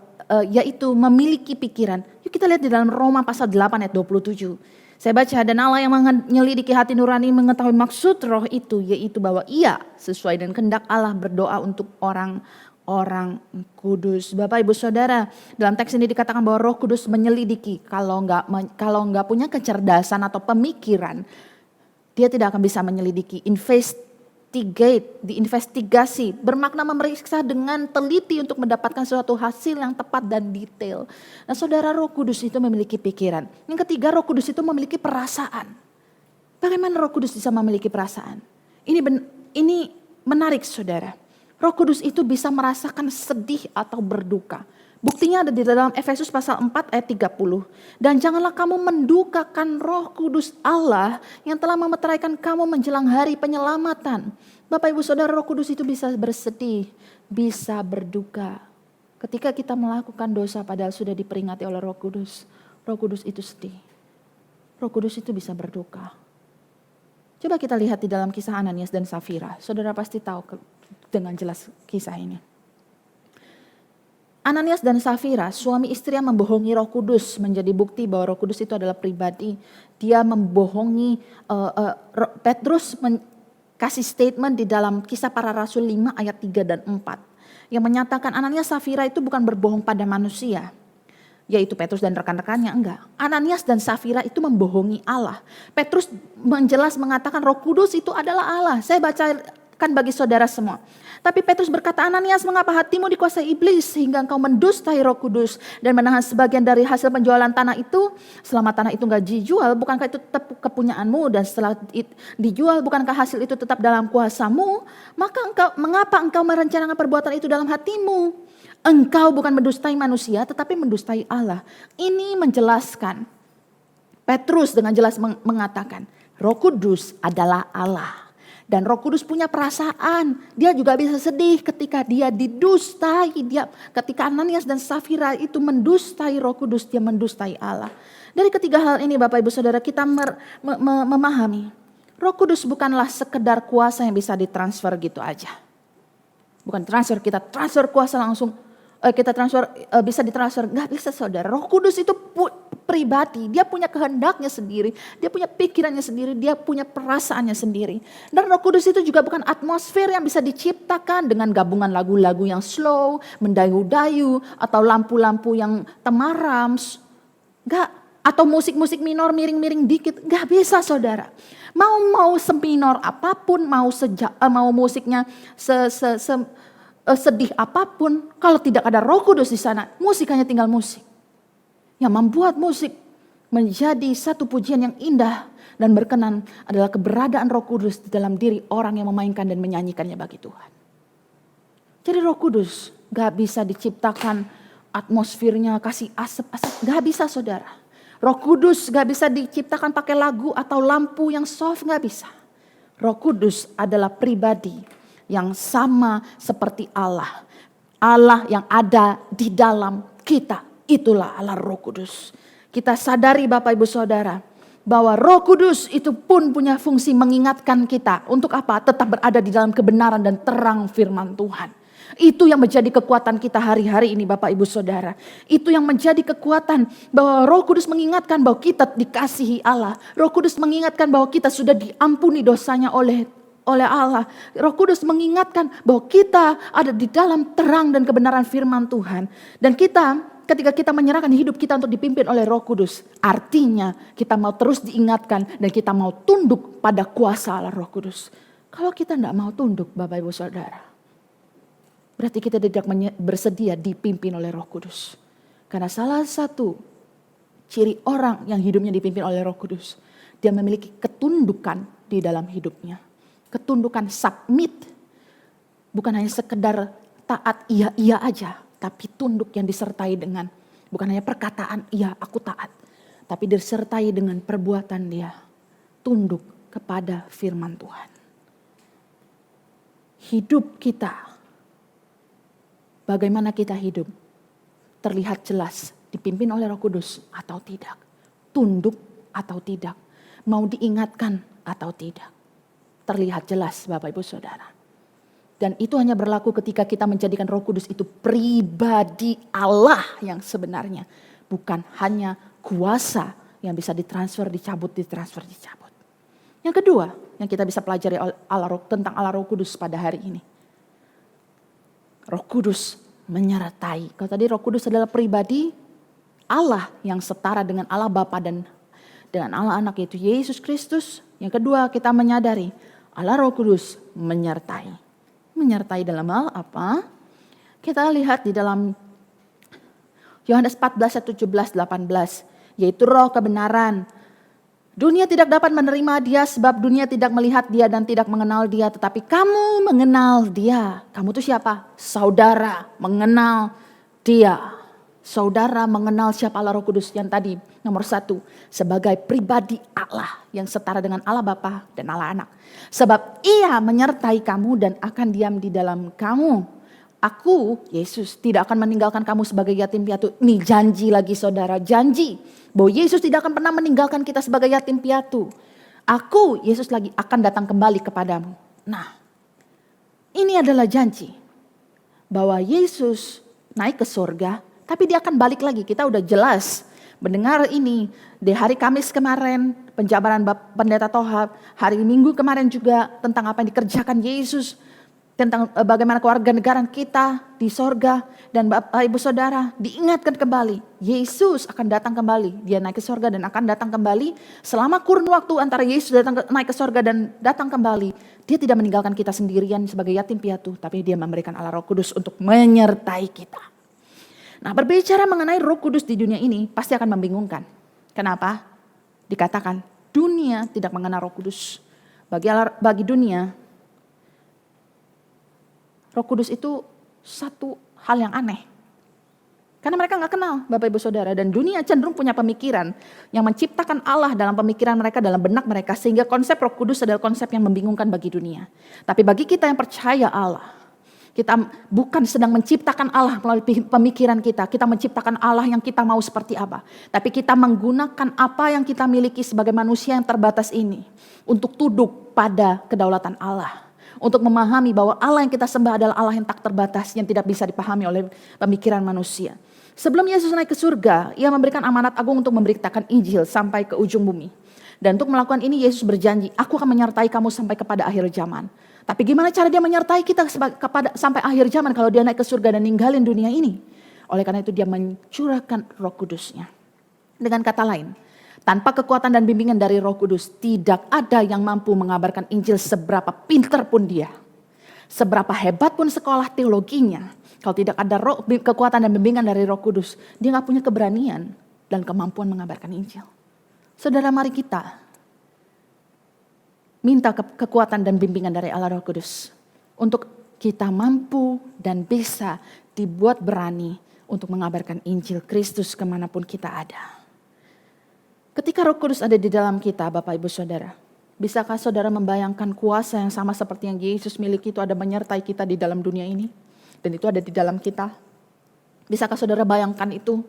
yaitu memiliki pikiran. Yuk kita lihat di dalam Roma pasal 8 ayat 27. Saya baca, dan Allah yang menyelidiki hati nurani mengetahui maksud roh itu, yaitu bahwa ia sesuai dengan kehendak Allah berdoa untuk orang kudus. Bapak Ibu Saudara, dalam teks ini dikatakan bahwa Roh Kudus menyelidiki. Kalau nggak punya kecerdasan atau pemikiran, dia tidak akan bisa menyelidiki. Diinvestigasi, bermakna memeriksa dengan teliti untuk mendapatkan suatu hasil yang tepat dan detail. Nah saudara, Roh Kudus itu memiliki pikiran. Yang ketiga, Roh Kudus itu memiliki perasaan. Bagaimana Roh Kudus bisa memiliki perasaan? Ini menarik saudara. Roh Kudus itu bisa merasakan sedih atau berduka. Buktinya ada di dalam Efesus pasal 4 ayat 30. Dan janganlah kamu mendukakan Roh Kudus Allah yang telah memeteraikan kamu menjelang hari penyelamatan. Bapak Ibu Saudara, Roh Kudus itu bisa bersedih, bisa berduka. Ketika kita melakukan dosa padahal sudah diperingati oleh Roh Kudus itu sedih. Roh Kudus itu bisa berduka. Coba kita lihat di dalam kisah Ananias dan Safira. Saudara pasti tahu dengan jelas kisah ini. Ananias dan Safira, suami istri yang membohongi Roh Kudus, menjadi bukti bahwa Roh Kudus itu adalah pribadi. Dia membohongi, Petrus kasih statement di dalam Kisah Para Rasul 5 ayat 3 dan 4. Yang menyatakan Ananias Safira itu bukan berbohong pada manusia, yaitu Petrus dan rekan-rekannya, enggak. Ananias dan Safira itu membohongi Allah. Petrus menjelas mengatakan Roh Kudus itu adalah Allah. Saya bacakan bagi saudara semua. Tapi Petrus berkata, Ananias, mengapa hatimu dikuasai iblis sehingga engkau mendustai Roh Kudus dan menahan sebagian dari hasil penjualan tanah itu? Selama tanah itu enggak dijual, bukankah itu tetap kepunyaanmu? Dan setelah dijual, bukankah hasil itu tetap dalam kuasamu? Mengapa engkau merencanakan perbuatan itu dalam hatimu? Engkau bukan mendustai manusia, tetapi mendustai Allah. Ini menjelaskan, Petrus dengan jelas mengatakan, Roh Kudus adalah Allah. Dan Roh Kudus punya perasaan. Dia juga bisa sedih ketika dia didustai. Ketika Ananias dan Safira itu mendustai Roh Kudus, dia mendustai Allah. Dari ketiga hal ini Bapak Ibu Saudara, kita memahami. Roh Kudus bukanlah sekedar kuasa yang bisa ditransfer gitu aja. Bukan kita transfer kuasa langsung. Bisa ditransfer. Gak bisa saudara. Roh Kudus itu pribadi. Dia punya kehendaknya sendiri. Dia punya pikirannya sendiri. Dia punya perasaannya sendiri. Dan Roh Kudus itu juga bukan atmosfer yang bisa diciptakan dengan gabungan lagu-lagu yang slow, mendayu-dayu, atau lampu-lampu yang temaram. Gak. Atau musik-musik minor miring-miring dikit. Gak bisa saudara. Mau seminor apapun, mau musiknya sedih apapun, kalau tidak ada Roh Kudus di sana, musik hanya tinggal musik. Yang membuat musik menjadi satu pujian yang indah dan berkenan adalah keberadaan Roh Kudus di dalam diri orang yang memainkan dan menyanyikannya bagi Tuhan. Jadi Roh Kudus gak bisa diciptakan atmosfernya kasih asap-asap, gak bisa saudara. Roh Kudus gak bisa diciptakan pakai lagu atau lampu yang soft, gak bisa. Roh Kudus adalah pribadi yang sama seperti Allah. Allah yang ada di dalam kita. Itulah Allah Roh Kudus. Kita sadari Bapak Ibu Saudara, bahwa Roh Kudus itu pun punya fungsi mengingatkan kita. Untuk apa? Tetap berada di dalam kebenaran dan terang firman Tuhan. Itu yang menjadi kekuatan kita hari-hari ini Bapak Ibu Saudara. Itu yang menjadi kekuatan bahwa Roh Kudus mengingatkan bahwa kita dikasihi Allah. Roh Kudus mengingatkan bahwa kita sudah diampuni dosanya oleh Allah. Roh Kudus mengingatkan bahwa kita ada di dalam terang dan kebenaran firman Tuhan. Dan ketika kita menyerahkan hidup kita untuk dipimpin oleh Roh Kudus, artinya kita mau terus diingatkan dan kita mau tunduk pada kuasa Allah Roh Kudus. Kalau kita tidak mau tunduk Bapak Ibu Saudara, berarti kita tidak bersedia dipimpin oleh Roh Kudus. Karena salah satu ciri orang yang hidupnya dipimpin oleh Roh Kudus, dia memiliki ketundukan di dalam hidupnya. Ketundukan submit, bukan hanya sekedar taat iya aja, tapi tunduk yang disertai dengan bukan hanya perkataan iya aku taat, tapi disertai dengan perbuatan dia tunduk kepada firman Tuhan. Hidup kita, bagaimana kita hidup, terlihat jelas dipimpin oleh Roh Kudus atau tidak, tunduk atau tidak, mau diingatkan atau tidak. Terlihat jelas Bapak Ibu Saudara. Dan itu hanya berlaku ketika kita menjadikan Roh Kudus itu pribadi Allah yang sebenarnya. Bukan hanya kuasa yang bisa ditransfer, dicabut, ditransfer, dicabut. Yang kedua yang kita bisa pelajari tentang Allah Roh Kudus pada hari ini. Roh Kudus menyertai. Kalau tadi Roh Kudus adalah pribadi Allah yang setara dengan Allah Bapa dan dengan Allah Anak, yaitu Yesus Kristus. Yang kedua kita menyadari Allah Roh Kudus menyertai. Menyertai dalam hal apa? Kita lihat di dalam Yohanes 14, 17, 18. Yaitu roh kebenaran. Dunia tidak dapat menerima dia sebab dunia tidak melihat dia dan tidak mengenal dia. Tetapi kamu mengenal dia. Kamu tuh siapa? Saudara mengenal dia. Saudara mengenal siapa Allah Roh Kudus yang tadi nomor 1. Sebagai pribadi Allah yang setara dengan Allah Bapa dan Allah Anak. Sebab ia menyertai kamu dan akan diam di dalam kamu. Aku, Yesus, tidak akan meninggalkan kamu sebagai yatim piatu. Ini janji lagi saudara, janji. Bahwa Yesus tidak akan pernah meninggalkan kita sebagai yatim piatu. Aku, Yesus lagi akan datang kembali kepadamu. Nah, ini adalah janji. Bahwa Yesus naik ke surga, tapi dia akan balik lagi. Kita udah jelas mendengar ini di hari Kamis kemarin, penjabaran Pendeta Tohab. Hari Minggu kemarin juga tentang apa yang dikerjakan Yesus. Tentang bagaimana keluarga negara kita di sorga. Dan Bapak Ibu Saudara diingatkan kembali. Yesus akan datang kembali. Dia naik ke sorga dan akan datang kembali. Selama kurun waktu antara Yesus naik ke sorga dan datang kembali. Dia tidak meninggalkan kita sendirian sebagai yatim piatu. Tapi dia memberikan Allah Roh Kudus untuk menyertai kita. Nah, berbicara mengenai Roh Kudus di dunia ini pasti akan membingungkan. Kenapa? Dikatakan dunia tidak mengenal Roh Kudus. Bagi dunia, Roh Kudus itu satu hal yang aneh. Karena mereka gak kenal Bapak Ibu Saudara. Dan dunia cenderung punya pemikiran yang menciptakan Allah dalam pemikiran mereka, dalam benak mereka. Sehingga konsep Roh Kudus adalah konsep yang membingungkan bagi dunia. Tapi bagi kita yang percaya Allah, kita bukan sedang menciptakan Allah melalui pemikiran kita. Kita menciptakan Allah yang kita mau seperti apa. Tapi kita menggunakan apa yang kita miliki sebagai manusia yang terbatas ini. Untuk tunduk pada kedaulatan Allah. Untuk memahami bahwa Allah yang kita sembah adalah Allah yang tak terbatas. Yang tidak bisa dipahami oleh pemikiran manusia. Sebelum Yesus naik ke surga, ia memberikan amanat agung untuk memberitakan Injil sampai ke ujung bumi. Dan untuk melakukan ini Yesus berjanji, aku akan menyertai kamu sampai kepada akhir zaman. Tapi gimana cara dia menyertai kita sampai akhir zaman kalau dia naik ke surga dan ninggalin dunia ini? Oleh karena itu dia mencurahkan Roh Kudusnya. Dengan kata lain, tanpa kekuatan dan bimbingan dari Roh Kudus, tidak ada yang mampu mengabarkan Injil seberapa pintar pun dia. Seberapa hebat pun sekolah teologinya. Kalau tidak ada kekuatan dan bimbingan dari Roh Kudus, dia gak punya keberanian dan kemampuan mengabarkan Injil. Saudara, mari kita minta kekuatan dan bimbingan dari Allah Roh Kudus. Untuk kita mampu dan bisa dibuat berani untuk mengabarkan Injil Kristus kemanapun kita ada. Ketika Roh Kudus ada di dalam kita, Bapak Ibu Saudara, bisakah saudara membayangkan kuasa yang sama seperti yang Yesus miliki itu ada menyertai kita di dalam dunia ini? Dan itu ada di dalam kita. Bisakah saudara bayangkan itu?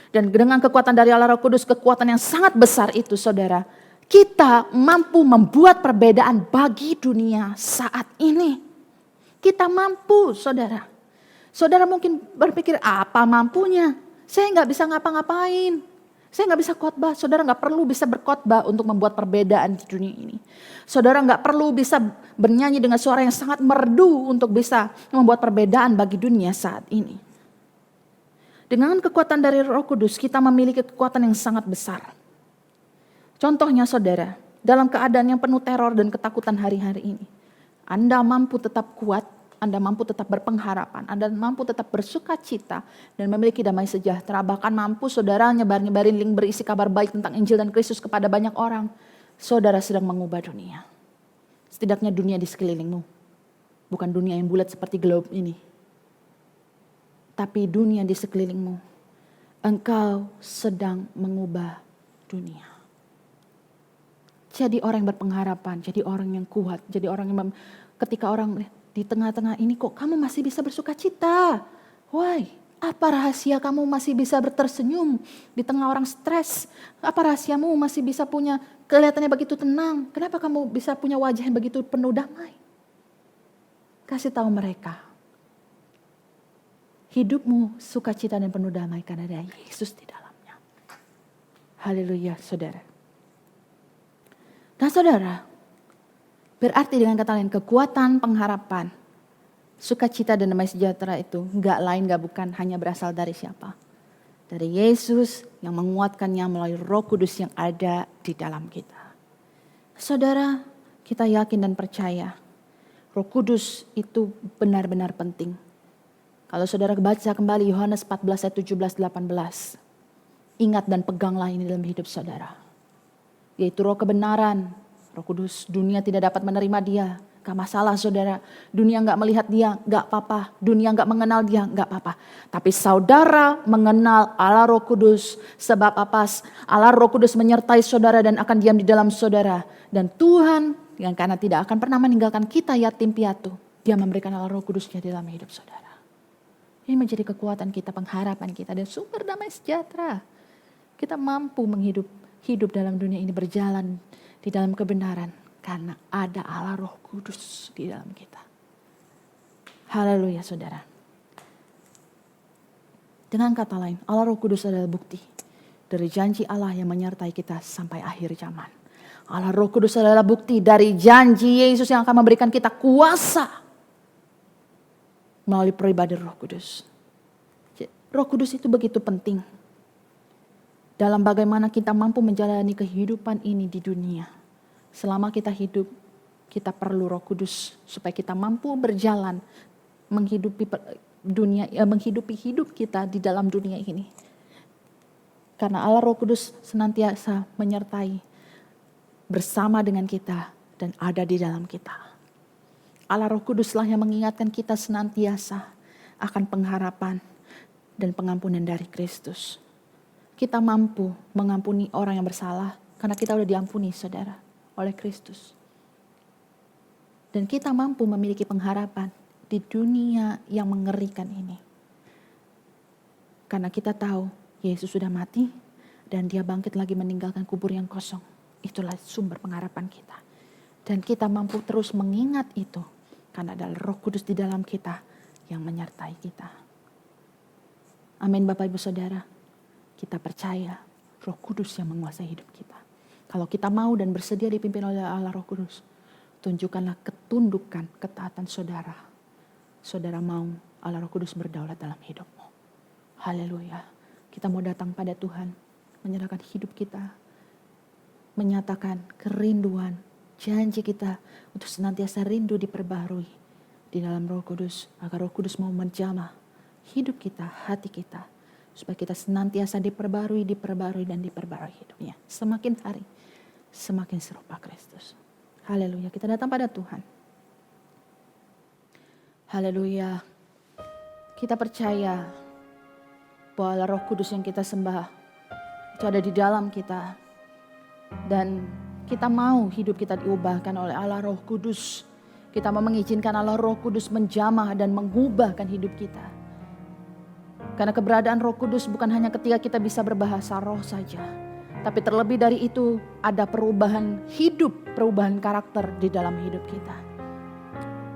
Dan dengan kekuatan dari Allah Roh Kudus, kekuatan yang sangat besar itu saudara, kita mampu membuat perbedaan bagi dunia saat ini. Kita mampu saudara. Saudara mungkin berpikir apa mampunya? Saya gak bisa ngapa-ngapain. Saya gak bisa khotbah. Saudara gak perlu bisa berkhotbah untuk membuat perbedaan di dunia ini. Saudara gak perlu bisa bernyanyi dengan suara yang sangat merdu untuk bisa membuat perbedaan bagi dunia saat ini. Dengan kekuatan dari Roh Kudus kita memiliki kekuatan yang sangat besar. Contohnya saudara, dalam keadaan yang penuh teror dan ketakutan hari-hari ini. Anda mampu tetap kuat, Anda mampu tetap berpengharapan, Anda mampu tetap bersuka cita dan memiliki damai sejahtera. Bahkan mampu saudara nyebarin link berisi kabar baik tentang Injil dan Kristus kepada banyak orang. Saudara sedang mengubah dunia. Setidaknya dunia di sekelilingmu. Bukan dunia yang bulat seperti globe ini. Tapi dunia di sekelilingmu. Engkau sedang mengubah dunia. Jadi orang yang berpengharapan, jadi orang yang kuat, jadi orang yang ketika orang di tengah-tengah ini kok kamu masih bisa bersuka cita. Why? Apa rahasia kamu masih bisa tersenyum di tengah orang stres? Apa rahasiamu masih bisa punya kelihatannya begitu tenang? Kenapa kamu bisa punya wajah yang begitu penuh damai? kasih tahu mereka, hidupmu sukacita dan penuh damai karena ada Yesus di dalamnya. Haleluya, saudara. Nah saudara, berarti dengan kata lain, kekuatan pengharapan, sukacita dan damai sejahtera itu gak bukan hanya berasal dari siapa? Dari Yesus yang menguatkannya melalui Roh Kudus yang ada di dalam kita. Saudara, kita yakin dan percaya Roh Kudus itu benar-benar penting. Kalau saudara baca kembali Yohanes 14 ayat 17-18. Ingat dan peganglah ini dalam hidup saudara. Yaitu roh kebenaran, Roh Kudus. Dunia tidak dapat menerima dia. Gak masalah saudara. Dunia gak melihat dia, gak apa-apa. Dunia gak mengenal dia, gak apa-apa. Tapi saudara mengenal Allah Roh Kudus. Sebab apa? Allah Roh Kudus menyertai saudara dan akan diam di dalam saudara. Dan Tuhan yang karena tidak akan pernah meninggalkan kita yatim piatu. Dia memberikan Allah Roh Kudusnya di dalam hidup saudara. Ini menjadi kekuatan kita, pengharapan kita dan sumber damai sejahtera. Kita mampu hidup dalam dunia ini, berjalan di dalam kebenaran. Karena ada Allah Roh Kudus di dalam kita. Haleluya saudara. Dengan kata lain, Allah Roh Kudus adalah bukti dari janji Allah yang menyertai kita sampai akhir zaman. Allah Roh Kudus adalah bukti dari janji Yesus yang akan memberikan kita kuasa melalui pribadi Roh Kudus. Roh Kudus itu begitu penting dalam bagaimana kita mampu menjalani kehidupan ini di dunia. Selama kita hidup, kita perlu Roh Kudus supaya kita mampu berjalan menghidupi hidup kita di dalam dunia ini. Karena Allah Roh Kudus senantiasa menyertai bersama dengan kita dan ada di dalam kita. Allah Roh Kuduslah yang mengingatkan kita senantiasa akan pengharapan dan pengampunan dari Kristus. Kita mampu mengampuni orang yang bersalah karena kita sudah diampuni saudara oleh Kristus. Dan kita mampu memiliki pengharapan di dunia yang mengerikan ini. Karena kita tahu Yesus sudah mati dan dia bangkit lagi meninggalkan kubur yang kosong. Itulah sumber pengharapan kita. Dan kita mampu terus mengingat itu. Karena ada Roh Kudus di dalam kita yang menyertai kita. Amin Bapak Ibu Saudara. Kita percaya Roh Kudus yang menguasai hidup kita. Kalau kita mau dan bersedia dipimpin oleh Allah Roh Kudus. Tunjukkanlah ketundukan, ketaatan saudara. Saudara mau Allah Roh Kudus berdaulat dalam hidupmu. Haleluya. Kita mau datang pada Tuhan. Menyerahkan hidup kita. Menyatakan kerinduan, janji kita untuk senantiasa rindu diperbarui di dalam Roh Kudus. Agar Roh Kudus mau menjamah hidup kita, hati kita. Supaya kita senantiasa diperbarui dan diperbarui hidupnya. Semakin hari, semakin serupa Kristus. Haleluya, kita datang pada Tuhan. Haleluya, kita percaya bahwa Roh Kudus yang kita sembah itu ada di dalam kita. Dan kita mau hidup kita diubahkan oleh Allah Roh Kudus. Kita mau mengizinkan Allah Roh Kudus menjamah dan mengubahkan hidup kita. Karena keberadaan Roh Kudus bukan hanya ketika kita bisa berbahasa roh saja. Tapi terlebih dari itu ada perubahan hidup, perubahan karakter di dalam hidup kita.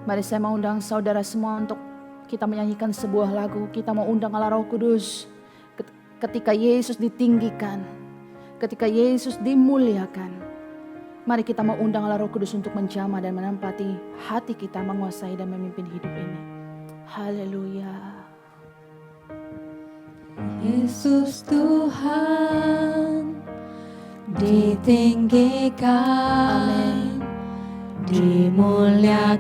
Mari saya mau undang saudara semua untuk kita menyanyikan sebuah lagu. Kita mau undang Allah Roh Kudus ketika Yesus ditinggikan. Ketika Yesus dimuliakan, mari kita mau undang Allah Roh Kudus untuk menjamah dan menempati hati kita, menguasai dan memimpin hidup ini. Haleluya. Yesus Tuhan ditinggikan, dimuliakan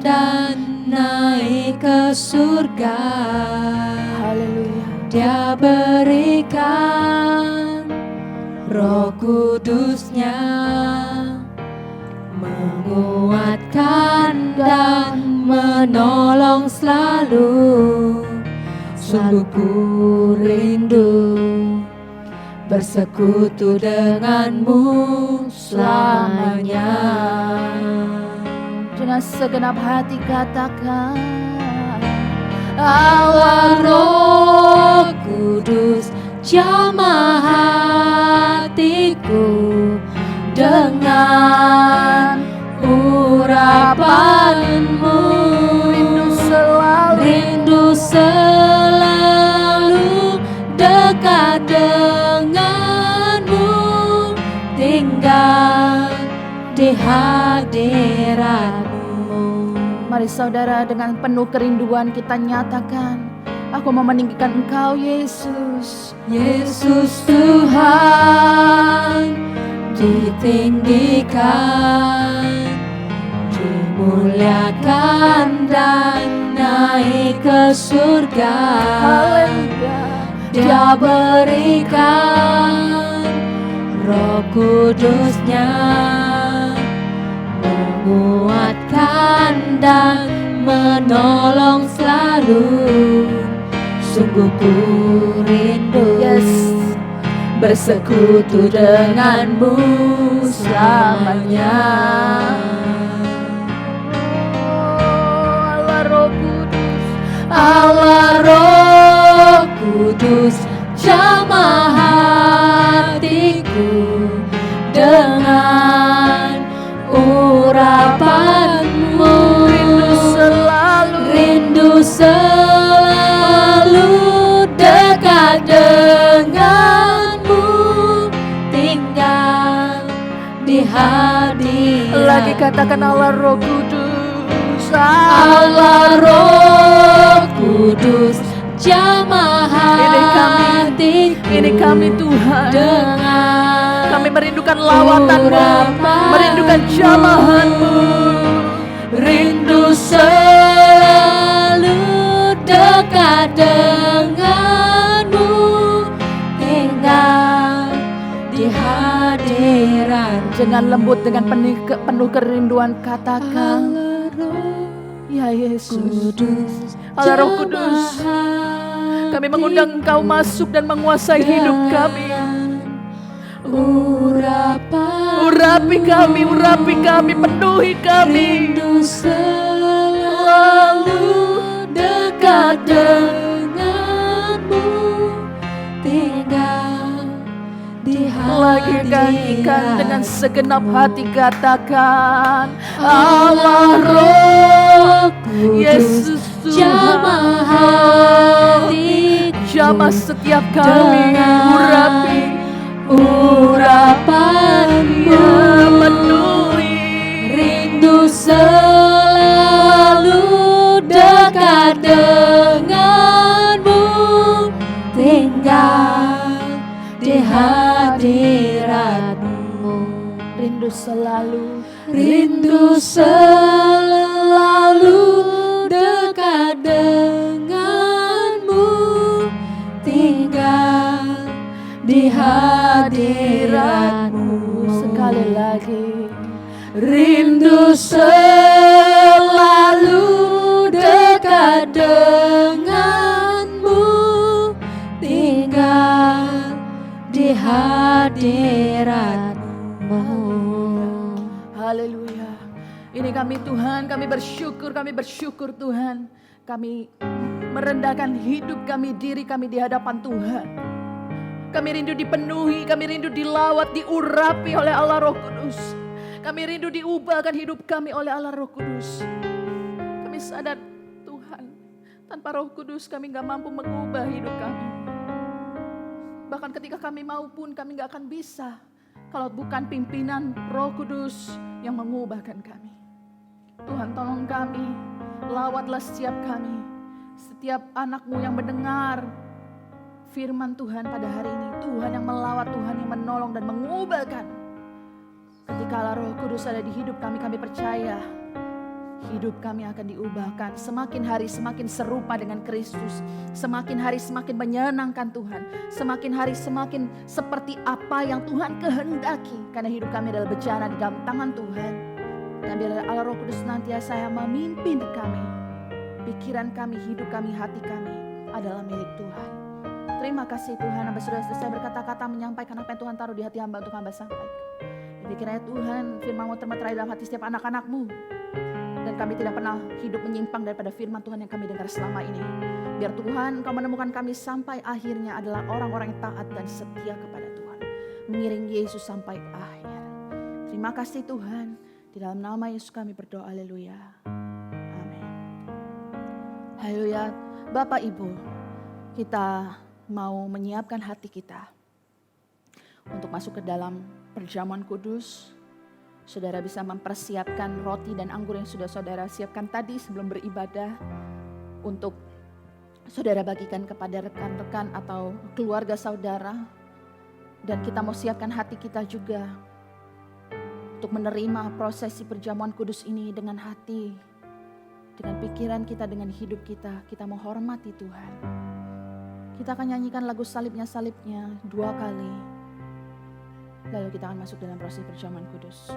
dan naik ke surga. Haleluya. Dia berikan Roh Kudusnya, menguatkan dan menolong selalu. Sungguh ku rindu bersekutu denganmu selamanya. Dengan segenap hati katakan, Allah Roh Kudus jamah hatiku dengan urapanmu. Mari saudara dengan penuh kerinduan kita nyatakan, aku mau meninggikan Engkau Yesus. Yesus Tuhan ditinggikan, dimuliakan dan naik ke surga. Haleluya. Dia berikan Roh Kudus-Nya, menguatkan dan menolong selalu. Sungguh ku rindu bersekutu denganmu selamanya. Allah Roh Kudus, Allah Roh Kudus, jamah hatiku dengan urapanmu. Rindu selalu dekat denganmu, tinggal di hadirat. lagi katakan Allah Roh Kudus. Allah Roh Kudus, jamah hatiku. Ini kami Tuhan. Dengan Kami merindukan lawatan-Mu, merindukan jamahan-Mu. rindu selalu dekat denganmu, tinggal di hadirat. Dengan lembut, dengan penuh kerinduan katakan, ya Yesus. Allah Roh Kudus, kami mengundang Engkau masuk dan menguasai hidup kami. Urapi kami, penuhi kami. Rindu selalu dekat denganmu, tinggal di Lagi nyanyikan dengan hadirat. segenap hati katakan, Allah Roh Yesus Kudus, jamah Tuhan. hatiku Jamah setiap kami, urapanmu. ya penuhi. Rindu selalu dekat denganmu, tinggal di hadiratmu. Rindu selalu, Rindu selalu dekat denganmu, tinggal di hadiratmu. sekali lagi. Rindu selalu dekat denganmu, tinggal di hadiratmu. Haleluya. Ini kami Tuhan, kami bersyukur Tuhan. Kami merendahkan hidup kami, diri kami di hadapan Tuhan. Kami rindu dipenuhi, kami rindu dilawat, diurapi oleh Allah Roh Kudus. Kami rindu diubahkan hidup kami oleh Allah Roh Kudus. Kami sadar Tuhan, tanpa Roh Kudus kami gak mampu mengubah hidup kami. Bahkan ketika kami mau pun kami gak akan bisa kalau bukan pimpinan Roh Kudus yang mengubahkan kami. Tuhan tolong kami, lawatlah setiap kami, setiap anak-Mu yang mendengar firman Tuhan pada hari ini. Tuhan yang melawat, Tuhan yang menolong dan mengubahkan. Ketika Allah Roh Kudus ada di hidup kami, kami percaya hidup kami akan diubahkan. Semakin hari semakin serupa dengan Kristus. Semakin hari semakin menyenangkan Tuhan. Semakin hari semakin seperti apa yang Tuhan kehendaki. Karena hidup kami adalah bejana di dalam tangan Tuhan. Dan biarlah Allah Roh Kudus senantiasa yang memimpin kami. Pikiran kami, hidup kami, hati kami adalah milik Tuhan. Terima kasih Tuhan, hamba sudah selesai berkata-kata menyampaikan apa yang Tuhan taruh di hati hamba untuk hamba sampaikan. Kiranya Tuhan firman-Mu termeterai dalam hati setiap anak-anak-Mu. Dan kami tidak pernah hidup menyimpang daripada firman Tuhan yang kami dengar selama ini. Biar Tuhan Engkau menemukan kami sampai akhirnya adalah orang-orang yang taat dan setia kepada Tuhan. Mengiring Yesus sampai akhir. Terima kasih Tuhan. Di dalam nama Yesus kami berdoa, haleluya. Amin. Haleluya. Bapak Ibu, kita mau menyiapkan hati kita untuk masuk ke dalam perjamuan kudus. saudara bisa mempersiapkan roti dan anggur yang sudah saudara siapkan tadi sebelum beribadah untuk saudara bagikan kepada rekan-rekan atau keluarga saudara. Dan kita mau siapkan hati kita juga untuk menerima prosesi perjamuan kudus ini dengan hati, dengan pikiran kita, dengan hidup kita. Kita mau hormati Tuhan. Kita akan nyanyikan lagu salibnya 2 kali. Lalu kita akan masuk dalam prosesi perjamuan kudus.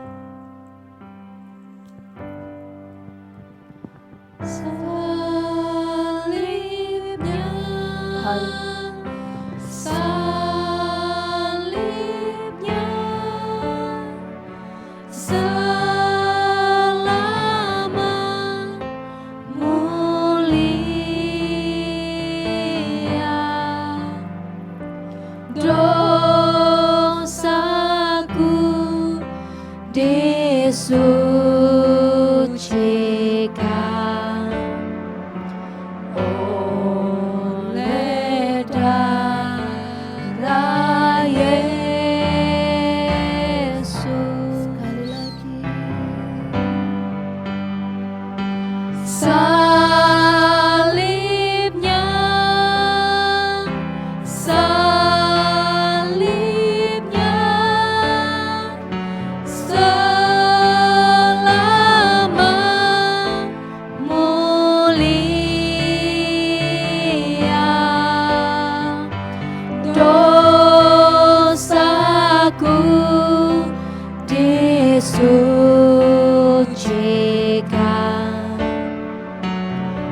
Salibnya, salibnya, selama mulia, dosaku disucikan oleh darah Yesus. Sekali lagi. Salibnya, salibnya, selama mulia, dosaku disucikan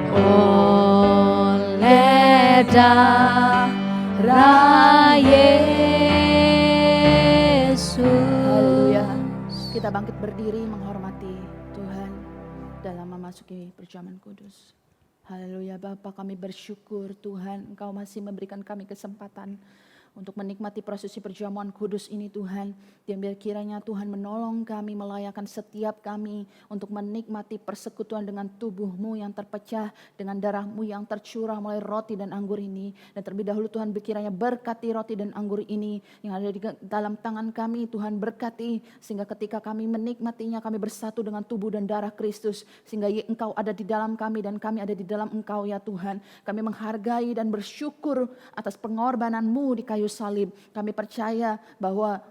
oleh darah Yesus. Haleluya. Kita bangkit berdiri menghormati Tuhan dalam memasuki perjamuan kudus. Haleluya. Bapa, kami bersyukur Tuhan, Engkau masih memberikan kami kesempatan untuk menikmati prosesi perjamuan kudus ini Tuhan. Dan biar kiranya Tuhan menolong kami, melayakan setiap kami untuk menikmati persekutuan dengan tubuh-Mu yang terpecah, dengan darah-Mu yang tercurah melalui roti dan anggur ini. Dan terlebih dahulu Tuhan kiranya berkati roti dan anggur ini yang ada di dalam tangan kami. Tuhan berkati sehingga ketika kami menikmatinya kami bersatu dengan tubuh dan darah Kristus. Sehingga Engkau ada di dalam kami dan kami ada di dalam Engkau ya Tuhan. Kami menghargai dan bersyukur atas pengorbanan-Mu di kayu salib. Kami percaya bahwa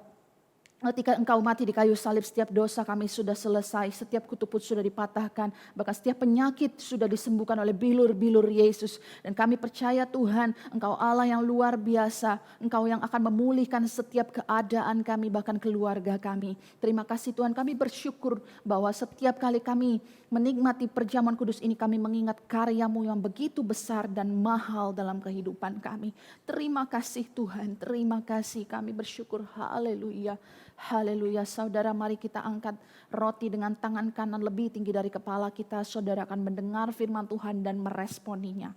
ketika Engkau mati di kayu salib, setiap dosa kami sudah selesai, setiap kutuk sudah dipatahkan, bahkan setiap penyakit sudah disembuhkan oleh bilur-bilur Yesus. Dan kami percaya Tuhan, Engkau Allah yang luar biasa, Engkau yang akan memulihkan setiap keadaan kami, bahkan keluarga kami. Terima kasih Tuhan, kami bersyukur bahwa setiap kali kami menikmati perjamuan kudus ini, kami mengingat karya-Mu yang begitu besar dan mahal dalam kehidupan kami. Terima kasih Tuhan, terima kasih, kami bersyukur. Haleluya. Haleluya. Saudara, mari kita angkat roti dengan tangan kanan lebih tinggi dari kepala kita. Saudara akan mendengar firman Tuhan dan meresponinya.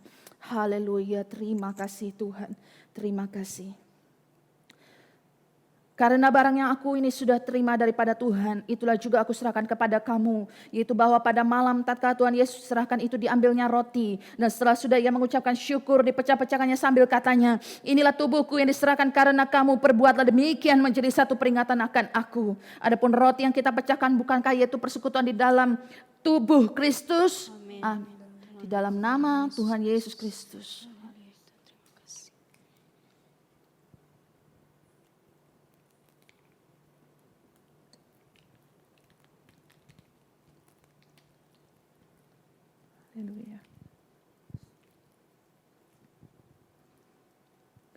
Haleluya. Terima kasih Tuhan. Terima kasih. Karena barang yang aku ini sudah terima daripada Tuhan, itulah juga aku serahkan kepada kamu. Yaitu bahwa pada malam tatkala Tuhan Yesus serahkan itu, diambilnya roti. Dan setelah sudah ia mengucapkan syukur, dipecah-pecahkannya sambil katanya, inilah tubuhku yang diserahkan karena kamu, perbuatlah demikian menjadi satu peringatan akan aku. Adapun roti yang kita pecahkan bukankah yaitu persekutuan di dalam tubuh Kristus? Amin. Di dalam nama Tuhan Yesus Kristus. Haleluya.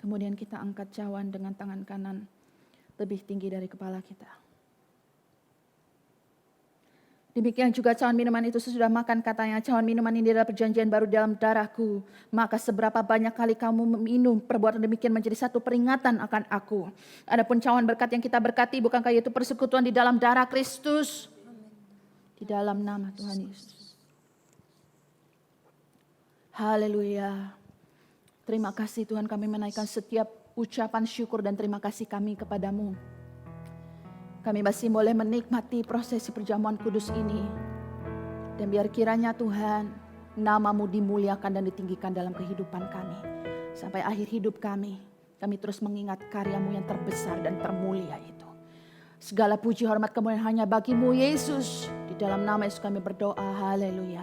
Kemudian kita angkat cawan dengan tangan kanan lebih tinggi dari kepala kita. Demikian juga cawan minuman itu sesudah makan, katanya, cawan minuman ini adalah perjanjian baru dalam darahku. Maka seberapa banyak kali kamu meminum, perbuatan demikian menjadi satu peringatan akan aku. Adapun cawan berkat yang kita berkati, bukankah itu persekutuan di dalam darah Kristus? Di dalam nama Tuhan Yesus. Haleluya. Terima kasih Tuhan, kami menaikkan setiap ucapan syukur dan terima kasih kami kepadamu. Kami masih boleh menikmati prosesi perjamuan kudus ini. Dan biar kiranya Tuhan, nama-Mu dimuliakan dan ditinggikan dalam kehidupan kami. Sampai akhir hidup kami terus mengingat karya-Mu yang terbesar dan termulia itu. Segala puji, hormat, kemuliaan hanya bagi-Mu Yesus. Di dalam nama Yesus kami berdoa. Haleluya.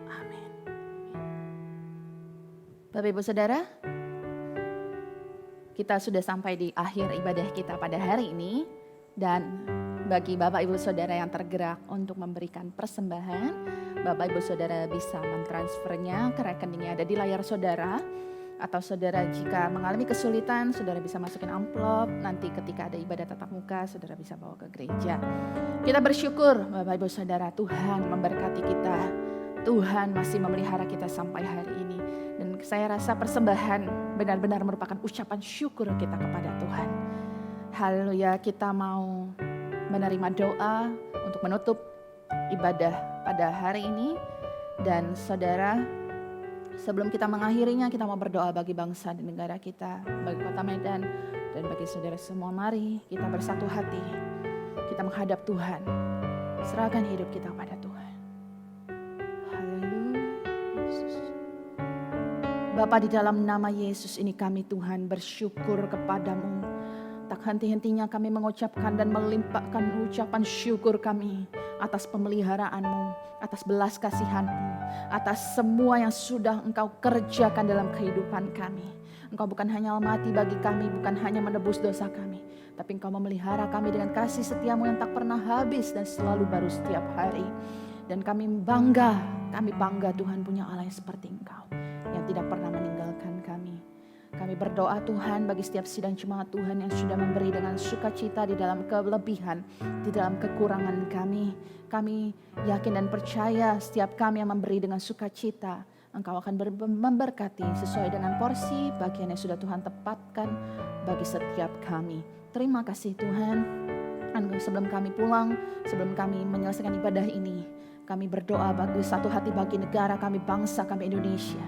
Amin. Bapak Ibu Saudara, kita sudah sampai di akhir ibadah kita pada hari ini. Dan bagi Bapak Ibu Saudara yang tergerak untuk memberikan persembahan, Bapak Ibu Saudara bisa mentransfernya ke rekening yang ada di layar saudara. Atau saudara jika mengalami kesulitan, saudara bisa masukin amplop. Nanti ketika ada ibadah tatap muka, saudara bisa bawa ke gereja. Kita bersyukur Bapak Ibu Saudara, Tuhan memberkati kita. Tuhan masih memelihara kita sampai hari ini. Dan saya rasa persembahan benar-benar merupakan ucapan syukur kita kepada Tuhan. Haleluya, kita mau menerima doa untuk menutup ibadah pada hari ini. Dan saudara, sebelum kita mengakhirinya, kita mau berdoa bagi bangsa dan negara kita, bagi Kota Medan, dan bagi saudara semua. Mari kita bersatu hati, kita menghadap Tuhan, serahkan hidup kita kepada Tuhan. Haleluya, Yesus. Bapa, di dalam nama Yesus ini kami Tuhan bersyukur kepadamu. Tak henti-hentinya kami mengucapkan dan melimpahkan ucapan syukur kami atas pemeliharaanmu, atas belas kasihan-Mu, atas semua yang sudah Engkau kerjakan dalam kehidupan kami. Engkau bukan hanya mati bagi kami, bukan hanya menebus dosa kami, tapi Engkau memelihara kami dengan kasih setia-Mu yang tak pernah habis dan selalu baru setiap hari. Dan kami bangga Tuhan punya Allah yang seperti Engkau, yang tidak pernah meninggalkan kami. Kami berdoa Tuhan bagi setiap sidang jemaat Tuhan yang sudah memberi dengan sukacita di dalam kelebihan, di dalam kekurangan kami. Kami yakin dan percaya setiap kami yang memberi dengan sukacita, Engkau akan memberkati sesuai dengan porsi bagian yang sudah Tuhan tepatkan bagi setiap kami. Terima kasih Tuhan. Dan sebelum kami pulang, sebelum kami menyelesaikan ibadah ini, kami berdoa bagi satu hati bagi negara kami, bangsa kami Indonesia.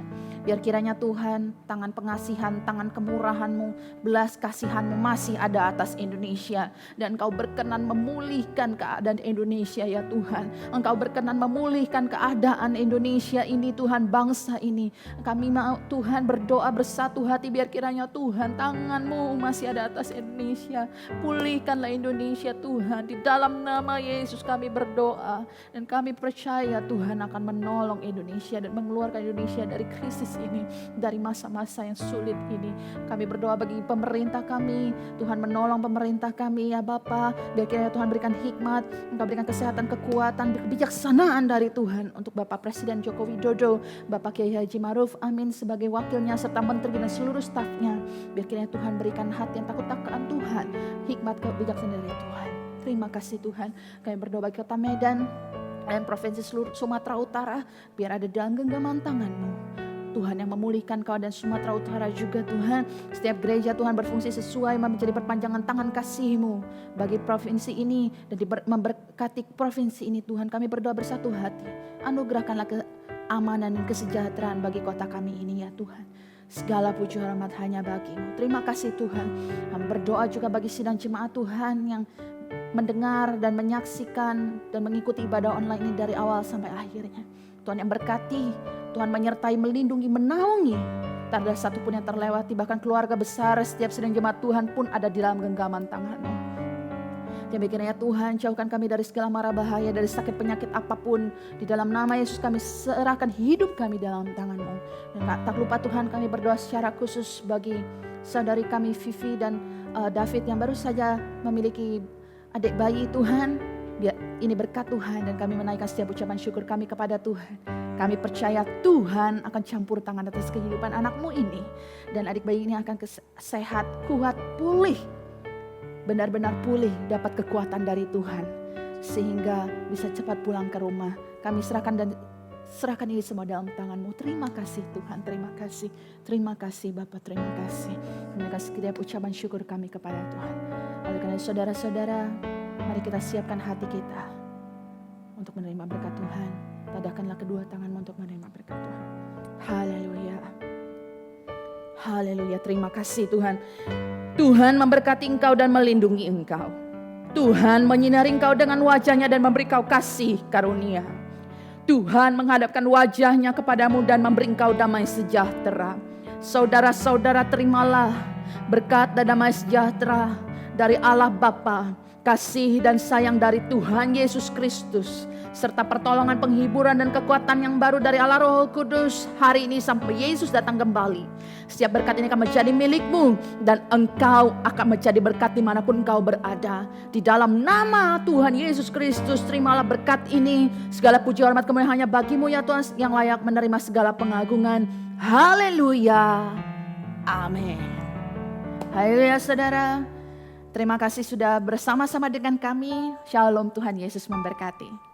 Biar kiranya Tuhan, tangan pengasihan, tangan kemurahan-Mu, belas kasihan-Mu masih ada atas Indonesia. Dan Engkau berkenan memulihkan keadaan Indonesia ya Tuhan. Engkau berkenan memulihkan keadaan Indonesia ini Tuhan, bangsa ini. Kami mau Tuhan berdoa bersatu hati, biar kiranya Tuhan, tangan-Mu masih ada atas Indonesia. Pulihkanlah Indonesia Tuhan. Di dalam nama Yesus kami berdoa. Dan kami percaya Tuhan akan menolong Indonesia dan mengeluarkan Indonesia dari krisis ini, dari masa-masa yang sulit ini. Kami berdoa bagi pemerintah kami, Tuhan menolong pemerintah kami ya Bapa. Biar kiranya Tuhan berikan hikmat, Engkau berikan kesehatan, kekuatan, kebijaksanaan dari Tuhan untuk Bapak Presiden Joko Widodo, Bapak Kiai Haji Ma'ruf Amin sebagai wakilnya serta menteri dan seluruh stafnya. Biar kiranya Tuhan berikan hati yang takut akan Tuhan, hikmat kebijaksanaan dari Tuhan. Terima kasih Tuhan. Kami berdoa bagi Kota Medan dan Provinsi seluruh Sumatera Utara, biar ada dalam genggaman tangan-Mu Tuhan yang memulihkan keadaan Sumatera Utara juga Tuhan. Setiap gereja Tuhan berfungsi sesuai menjadi perpanjangan tangan kasih-Mu bagi provinsi ini dan memberkati provinsi ini Tuhan. Kami berdoa bersatu hati, anugerahkanlah keamanan dan kesejahteraan bagi kota kami ini ya Tuhan. Segala puji hormat hanya bagi-Mu. Terima kasih Tuhan. Kami berdoa juga bagi sidang jemaat Tuhan yang mendengar dan menyaksikan dan mengikuti ibadah online ini dari awal sampai akhirnya. Tuhan yang berkati, Tuhan menyertai, melindungi, menaungi. Tak ada satupun yang terlewati, bahkan keluarga besar setiap sidang jemaat Tuhan pun ada di dalam genggaman tangan-Mu. Dan kiranya Tuhan, jauhkan kami dari segala mara bahaya, dari sakit penyakit apapun. Di dalam nama Yesus kami serahkan hidup kami dalam tangan-Mu. Dan tak lupa Tuhan, kami berdoa secara khusus bagi saudari kami Vivi dan David yang baru saja memiliki adik bayi Tuhan. Biar ini berkat Tuhan dan kami menaikkan setiap ucapan syukur kami kepada Tuhan. Kami percaya Tuhan akan campur tangan atas kehidupan anakmu ini. Dan adik bayi ini akan sehat, kuat, pulih. Benar-benar pulih, dapat kekuatan dari Tuhan. Sehingga bisa cepat pulang ke rumah. Kami serahkan ini semua dalam tangan-Mu. Terima kasih Tuhan, terima kasih. Terima kasih Bapa, terima kasih. Kami kasih setiap ucapan syukur kami kepada Tuhan. Oleh karena saudara-saudara, mari kita siapkan hati kita untuk menerima berkat Tuhan. Tadahkanlah kedua tangan-Mu untuk menerima berkat Tuhan. Haleluya. Haleluya, terima kasih Tuhan. Tuhan memberkati engkau dan melindungi engkau. Tuhan menyinari engkau dengan wajahnya dan memberi engkau kasih karunia. Tuhan menghadapkan wajahnya kepadamu dan memberi engkau damai sejahtera. Saudara-saudara, terimalah berkat dan damai sejahtera dari Allah Bapa, kasih dan sayang dari Tuhan Yesus Kristus, serta pertolongan, penghiburan dan kekuatan yang baru dari Allah Roh Kudus hari ini sampai Yesus datang kembali. Setiap berkat ini akan menjadi milikmu dan engkau akan menjadi berkat dimanapun engkau berada. Di dalam nama Tuhan Yesus Kristus, terimalah berkat ini. Segala puji hormat kemuliaan hanya bagimu ya Tuhan, yang layak menerima segala pengagungan. Haleluya. Amin. Haleluya saudara. Terima kasih sudah bersama-sama dengan kami. Shalom, Tuhan Yesus memberkati.